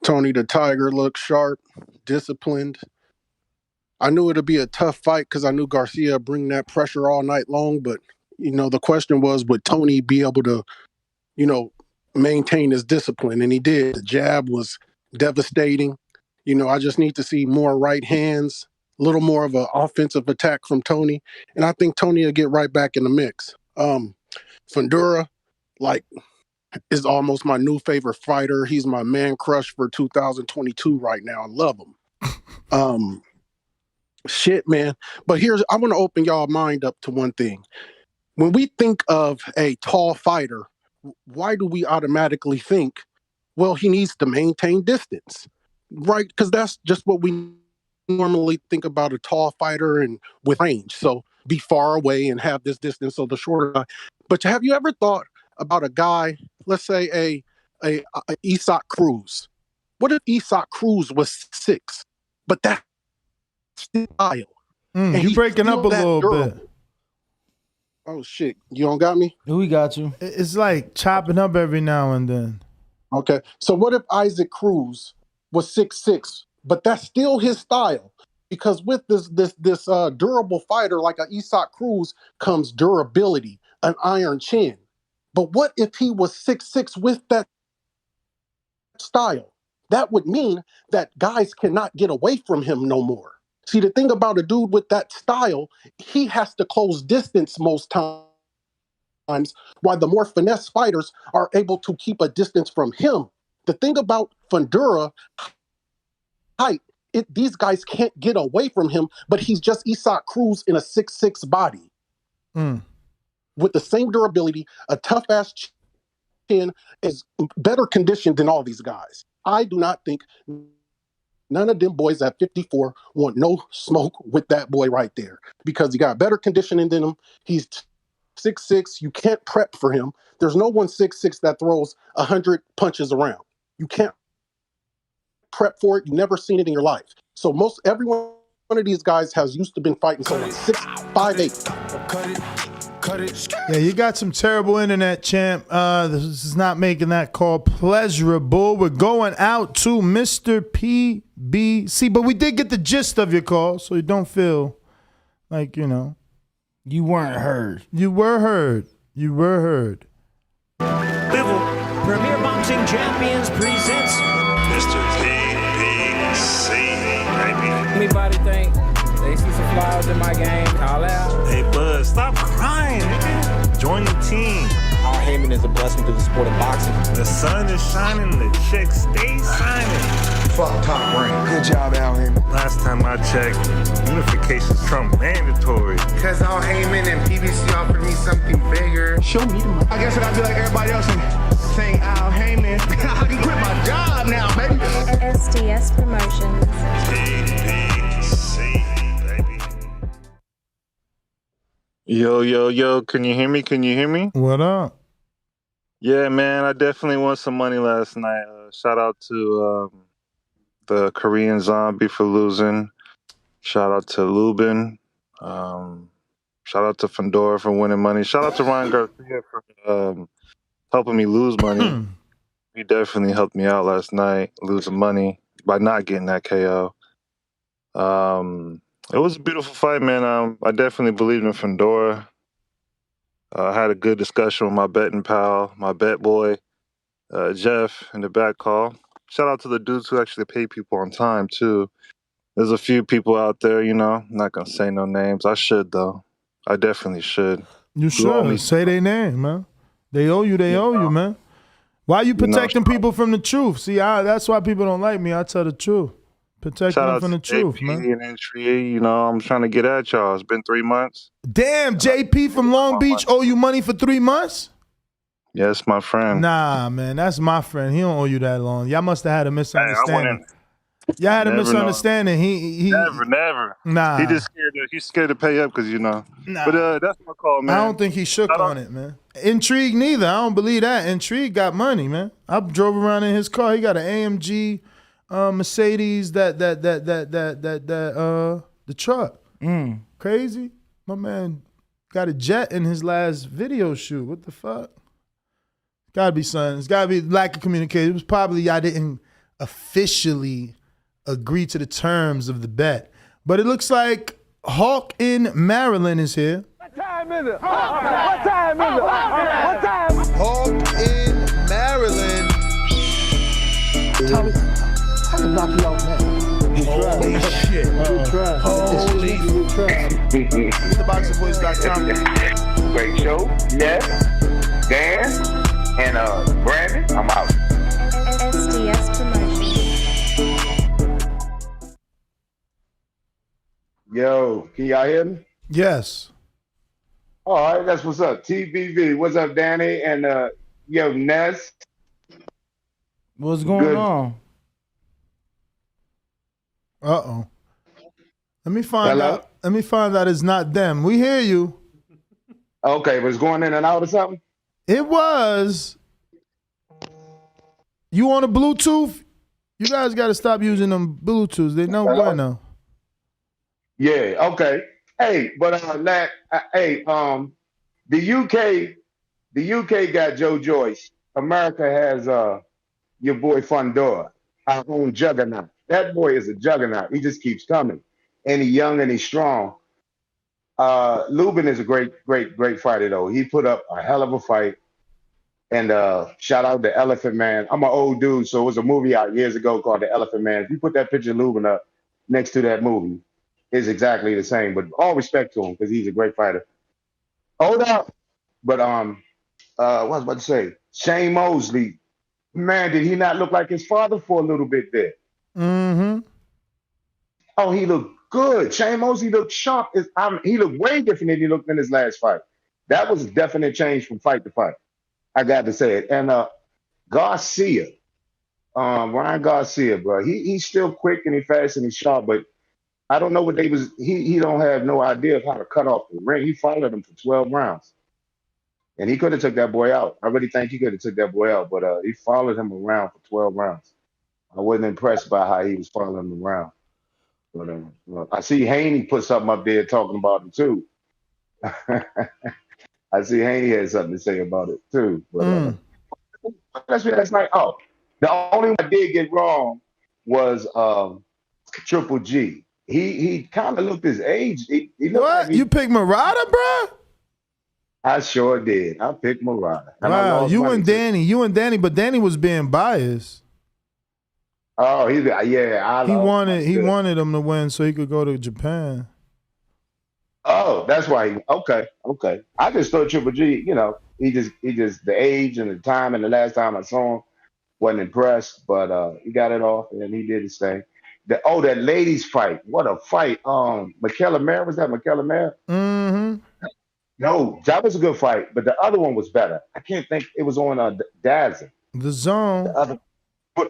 Tony the Tiger looked sharp, disciplined. I knew it'd be a tough fight because I knew Garcia bring that pressure all night long. But, the question was, would Tony be able to, maintain his discipline? And he did. The jab was devastating. I just need to see more right hands, a little more of an offensive attack from Tony. And I think Tony will get right back in the mix. Fundora, is almost my new favorite fighter. He's my man crush for 2022 right now. I love him. Shit, man. But I want to open y'all mind up to one thing. When we think of a tall fighter, why do we automatically think, well, he needs to maintain distance, right? Because that's just what we normally think about a tall fighter and with range. So be far away and have this distance. So the shorter guy. But have you ever thought about a guy, let's say a Isaac Cruz? What if Isaac Cruz was 6, but that's style? You're breaking up a little bit. Oh, shit. You don't got me? We got you. It's like chopping up every now and then. Okay. So what if Isaac Cruz was 6'6", but that's still his style? Because with this durable fighter like a Isaac Cruz comes durability, an iron chin. But what if he was 6'6" with that style? That would mean that guys cannot get away from him no more. See, the thing about a dude with that style, he has to close distance most times why the more finesse fighters are able to keep a distance from him. The thing about Fundora, height, these guys can't get away from him, but he's just Isak Cruz in a 6'6" body. With the same durability, a tough-ass chin, is better conditioned than all these guys. I do not think none of them boys at 54 want no smoke with that boy right there because he got better conditioning than him. He's 6'6". You can't prep for him. There's no one 6'6" that throws 100 punches around. You can't prep for it. You've never seen it in your life. So every one of these guys has used to been fighting someone 6'5'8". Yeah, you got some terrible internet, champ. This is not making that call pleasurable. We're going out to Mr. PBC, but we did get the gist of your call, so you don't feel like, you weren't heard. You were heard. You were heard. Premier Boxing Champions presents Mr. PBC, baby. Anybody think they see some flaws in my game? Call out. Hey, Buzz, stop crying, nigga. Join the team. Al Heyman is a blessing to the sport of boxing. The sun is shining, the chicks stay shining. Fuck Top Rank. Good job, Al Heyman. Last time I checked, unification's Trump mandatory. Because Al Heyman and PBC offered me something bigger. Show me the money. I guess I gotta be like everybody else and sing Al Heyman. I can quit my job now, baby. SDS Promotions. PBC, baby. Yo, can you hear me? What up? Yeah, man, I definitely won some money last night. Shout out to the Korean Zombie for losing. Shout out to Lubin. Shout out to Fundora for winning money. Shout out to Ryan Garcia for helping me lose money. He definitely helped me out last night, losing money by not getting that KO. It was a beautiful fight, man. I definitely believed in Fundora. I had a good discussion with my betting pal, my bet boy, Jeff, in the back call. Shout out to the dudes who actually pay people on time, too. There's a few people out there, I'm not going to say no names. I should, though. I definitely should. You should. Say their name, man. They owe you, man. Why are you protecting people from the truth? See, that's why people don't like me. I tell the truth. Protecting them from the truth, JP man. And entry, I'm trying to get at y'all. It's been 3 months. Damn, JP from Long Beach owe you money for 3 months? Yes, my friend. Nah, man, that's my friend. He don't owe you that long. Y'all must have had a misunderstanding. Y'all had a misunderstanding. He never. Nah. He's scared to pay up because Nah. But that's my call, man. I don't think he shook on it, man. Intrigue neither. I don't believe that. Intrigue got money, man. I drove around in his car. He got an AMG Mercedes the truck. Crazy. My man got a jet in his last video shoot. What the fuck? Gotta be something. It's gotta be lack of communication. It was probably I didn't officially agree to the terms of the bet. But it looks like Hawk in Maryland is here. What time is it? What time is it? What time? Hawk in Maryland. Tommy, I can knock you out, man. Holy shit. Holy TheBoxingVoice.com. Great show. Yes. Dan and Brandon. I'm out. SDS Promotions. Yo, can y'all hear me? Yes. All right, that's what's up. TBV, what's up, Danny? And Ness. What's going on? Uh-oh. Let me find out. Let me find out it's not them. We hear you. Okay, was going in and out or something? It was. You on a Bluetooth? You guys got to stop using them Bluetooths. They know bueno. Yeah. Okay. Hey, but the UK got Joe Joyce. America has your boy Fundora, our own juggernaut. That boy is a juggernaut. He just keeps coming, and he's young and he's strong. Lubin is a great fighter though. He put up a hell of a fight. And shout out to Elephant Man. I'm an old dude, so it was a movie out years ago called The Elephant Man. If you put that picture of Lubin up next to that movie, it's exactly the same. But all respect to him because he's a great fighter. Hold up. But what I was about to say, Shane Mosley, man, did he not look like his father for a little bit there? Mm-hmm. Oh, he looked good. Shane Mosley looked sharp. He looked way different than he looked in his last fight. That was a definite change from fight to fight. I got to say it. And Garcia, Ryan Garcia, bro, he's still quick and he's fast and he's sharp, but I don't know what they was. He don't have no idea of how to cut off the ring. He followed him for 12 rounds, and he could have took that boy out. I really think he could have took that boy out, but he followed him around for 12 rounds. I wasn't impressed by how he was following him around. But well, I see Haney put something up there talking about him too. I see Haney had something to say about it too. But that's like, oh, the only one I did get wrong was Triple G. He kind of looked his age. He looked What? like You picked Murata, bro? I sure did. I picked Murata. Wow, you and Danny, but Danny was being biased. Oh, he wanted him to win so he could go to Japan. Oh, that's why. Okay. I just thought Triple G. He just the age and the time and the last time I saw him wasn't impressed, but he got it off and he did his thing. That ladies fight. What a fight. Michaela Mare, was that Michaela Mare? Mm-hmm. No, that was a good fight, but the other one was better. I can't think. It was on Dazn. The Zone. The other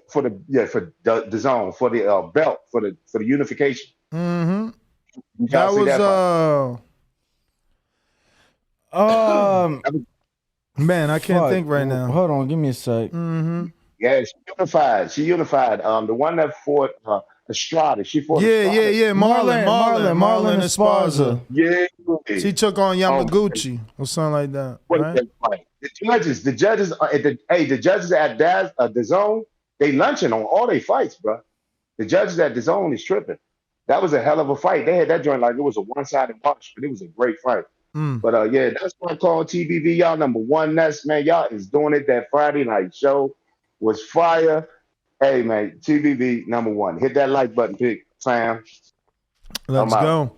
for the Zone, for the belt, for the unification. Mm-hmm. That was man, I can't think right now. Hold on, give me a sec. Mm-hmm. Yeah, she unified. The one that fought Estrada. She fought Estrada. Marlon Esparza. Yeah. She took on Yamaguchi or something like that. Right? The judges at the Zone, they lunching on all their fights, bro. The judges at the Zone is tripping. That was a hell of a fight. They had that joint like it was a one-sided watch, but it was a great fight. But yeah, that's what I call TBV. Y'all number one nest, man. Y'all is doing it. That Friday night show was fire. Hey, man, TBV number one. Hit that like button, pick, Sam. Let's go.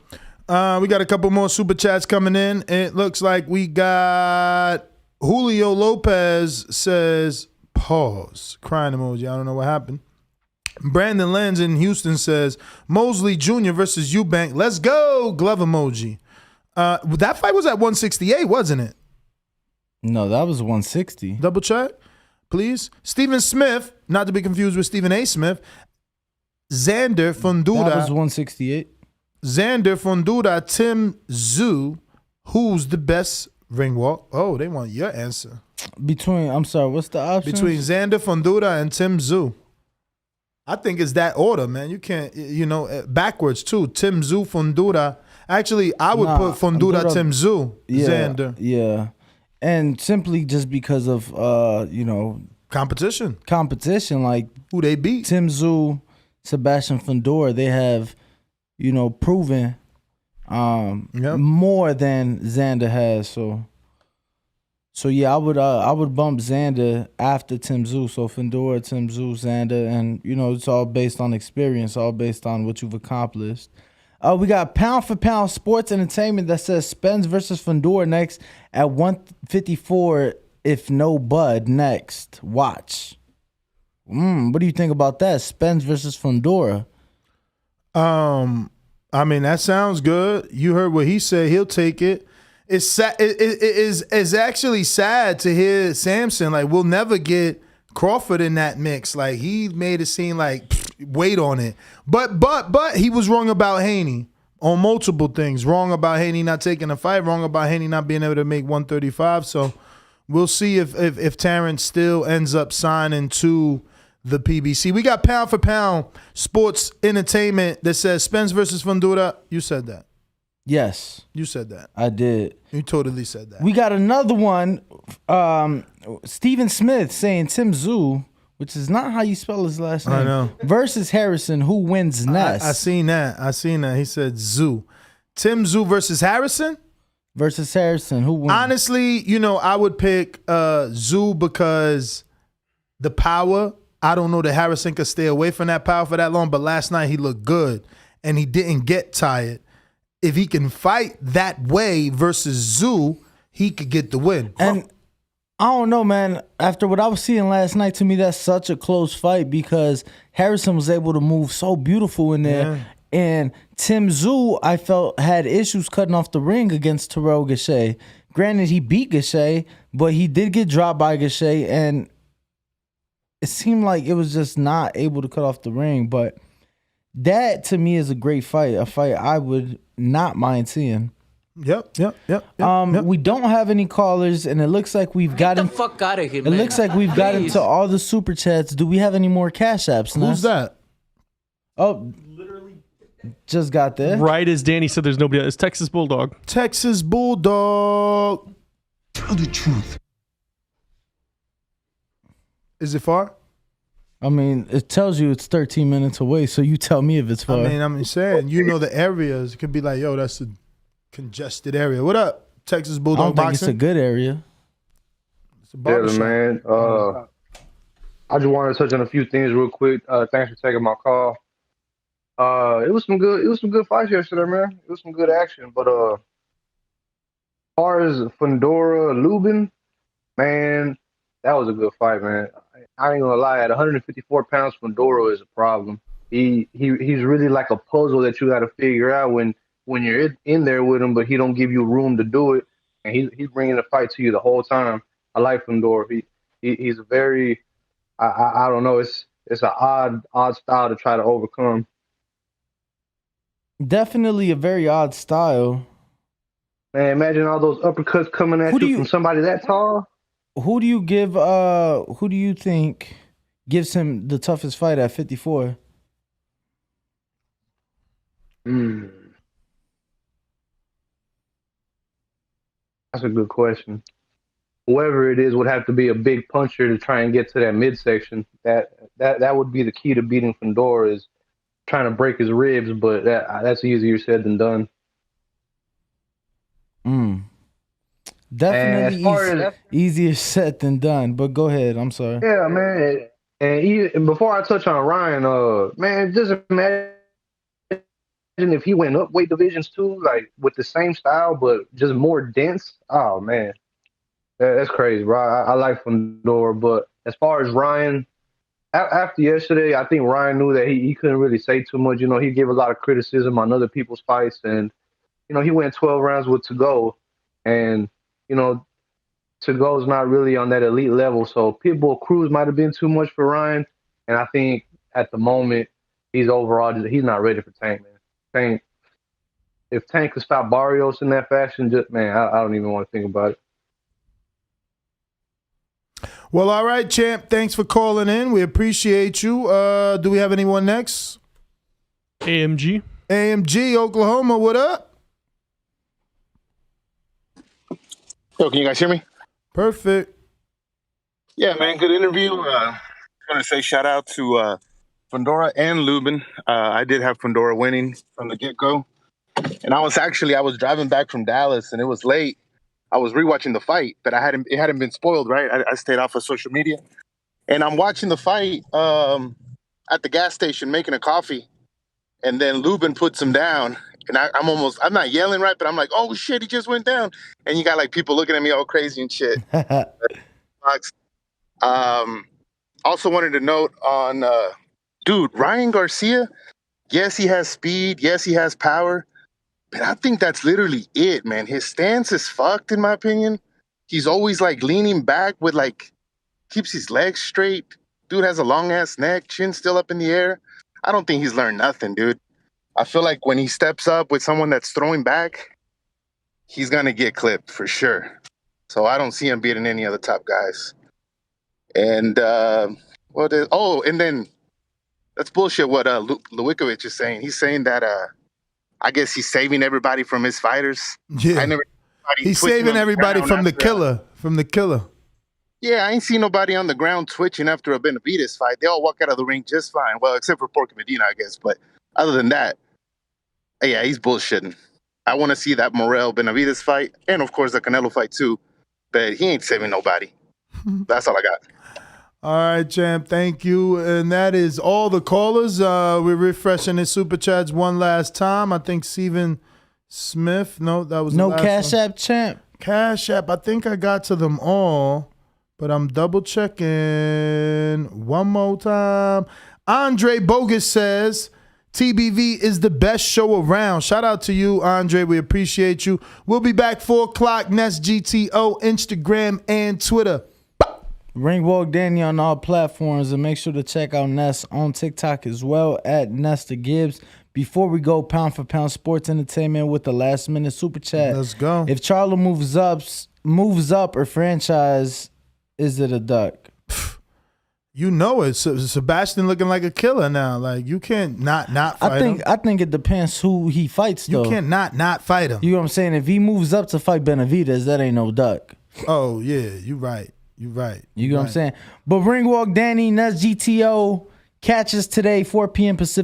We got a couple more super chats coming in. It looks like we got Julio Lopez says, pause, crying emoji. I don't know what happened. Brandon Lenz in Houston says, Mosley Jr. versus Eubank. Let's go, glove emoji. That fight was at 168, wasn't it? No, that was 160. Double check, please. Stephen Smith, not to be confused with Stephen A. Smith. Xander Fundora. That was 168. Xander Fundora, Tim Zhu. Who's the best ring walk? Oh, they want your answer. I'm sorry, what's the option? Between Xander Fundora and Tim Zhu. I think it's that order, man. You can't, backwards too. Tim Zhu, Fundora. Actually, I would put Fundora, Tim Zhu, Xander. Yeah. And simply just because of, competition. Competition, like who they beat. Tim Zhu, Sebastian Fundora, they have, proven more than Xander has. So yeah, I would bump Xander after Tim Zhu. So Fundora, Tim Zhu, Xander, and it's all based on experience, all based on what you've accomplished. We got pound for pound sports entertainment that says Spence versus Fundora next at 154. If no Bud next, watch. What do you think about that? Spence versus Fundora. I mean, that sounds good. You heard what he said. He'll take it. It's sad. It's actually sad to hear Samson. Like, we'll never get Crawford in that mix. Like, he made it seem like wait on it. But he was wrong about Haney on multiple things. Wrong about Haney not taking a fight. Wrong about Haney not being able to make 135. So we'll see if Terrence still ends up signing to the PBC. We got pound for pound sports entertainment that says Spence versus Fundora. You said that. Yes. You said that. I did. You totally said that. We got another one. Stephen Smith saying Tim Zhu, which is not how you spell his last name. I know. Versus Harrison, who wins next? I seen that. He said Zhu. Tim Zhu versus Harrison? Versus Harrison, who wins? Honestly, I would pick Zhu because the power. I don't know that Harrison could stay away from that power for that long, but last night he looked good and he didn't get tired. If he can fight that way versus Zhu, he could get the win. And I don't know, man. After what I was seeing last night, to me, that's such a close fight because Harrison was able to move so beautiful in there. Yeah. And Tim Tszyu, I felt, had issues cutting off the ring against Terrell Gausha. Granted, he beat Gausha, but he did get dropped by Gausha, and it seemed like it was just not able to cut off the ring. But that, to me, is a great fight, a fight I would not mind seeing. Yep. We don't have any callers, and it looks like we've gotten the fuck out of here, It man. looks like we've gotten Please. to all the super chats. Do we have any more cash apps? Who's that? Oh, just got there. Right as Danny said, there's nobody else. It's Texas Bulldog. Texas Bulldog. Tell the truth. Is it far? I mean, it tells you it's 13 minutes away, so you tell me if it's far. I'm saying, you know the areas. It could be like, yo, that's a congested area. What up, Texas I Bulldog don't think Boxing? it's a good area. It's a Yeah, barbershop. man. I just wanted to touch on a few things real quick. Thanks for taking my call. It was some good fights yesterday, man. It was some good action. But as far as Fundora Lubin, man, that was a good fight, man. I ain't gonna lie, at 154 pounds, Fundora is a problem. He's really like a puzzle that you got to figure out when you're in there with him, but he don't give you room to do it, and he's bringing the fight to you the whole time. I like Fundora. He's a very, I don't know, it's an odd style to try to overcome. Definitely a very odd style. Man, imagine all those uppercuts coming at you from somebody that tall. Who do you give? Who do you think gives him the toughest fight at 54? That's a good question. Whoever it is would have to be a big puncher to try and get to that midsection. That would be the key to beating Fundora, is trying to break his ribs, but that's easier said than done. Definitely easier said than done, but go ahead. I'm sorry. Yeah, man. And before I touch on Ryan, man, just imagine if he went up weight divisions too, like with the same style, but just more dense. Oh, man. That's crazy, bro. I like Fundora, but as far as Ryan, after yesterday, I think Ryan knew that he couldn't really say too much. You know, he gave a lot of criticism on other people's fights, and, you know, he went 12 rounds with To-Go, and, you know, To-Go is not really on that elite level, so Pitbull Cruz might have been too much for Ryan, and I think at the moment he's he's not ready for Tank, man. If Tank could stop Barrios in that fashion, I don't even want to think about it. Well, all right, champ. Thanks for calling in. We appreciate you. Do we have anyone next? AMG, Oklahoma. What up? Yo, can you guys hear me? Perfect. Yeah, man, good interview. I want to say shout out to Fundora and Lubin. I did have Fundora winning from the get-go. And I was driving back from Dallas, and it was late. I was rewatching the fight, but it hadn't been spoiled, right? I stayed off of social media. And I'm watching the fight at the gas station making a coffee. And then Lubin puts him down. And I'm not yelling, right? But I'm like, oh shit, he just went down. And you got like people looking at me all crazy and shit. Also wanted to note on, Ryan Garcia, yes, he has speed. Yes, he has power. But I think that's literally it, man. His stance is fucked, in my opinion. He's always like leaning back with keeps his legs straight. Dude has a long ass neck, chin still up in the air. I don't think he's learned nothing, dude. I feel like when he steps up with someone that's throwing back, he's going to get clipped for sure. So I don't see him beating any of the top guys. And, and then that's bullshit what Lewickovic is saying. He's saying that I guess he's saving everybody from his fighters. Yeah. He's saving everybody from the killer. From the killer. Yeah, I ain't seen nobody on the ground twitching after a Benavidez fight. They all walk out of the ring just fine. Well, except for Porky Medina, I guess. But other than that, yeah, he's bullshitting. I want to see that Morrell-Benavidez fight, and of course the Canelo fight too. But he ain't saving nobody. That's all I got. All right, champ. Thank you. And that is all the callers. We're refreshing the super chats one last time. I think Steven Smith. No, that was no the last Cash one. App, champ. Cash App, I think I got to them all, but I'm double checking one more time. Andre Bogus says, TBV is the best show around. Shout out to you, Andre. We appreciate you. We'll be back 4 o'clock. Nest GTO, Instagram, and Twitter. Ringwalk Danny on all platforms, and make sure to check out Nest on TikTok as well at Nesta Gibbs. Before we go, pound for pound sports entertainment with the last minute super chat. Let's go. If Charlo moves up or franchise, is it a duck? You know it. Sebastian looking like a killer now. Like, you can't not fight him. I think it depends who he fights, though. You can't not fight him. You know what I'm saying? If he moves up to fight Benavidez, that ain't no duck. Oh, yeah. You right. You know what I'm saying? But Ringwalk Danny, Nest GTO, catch us today, 4 p.m. Pacific.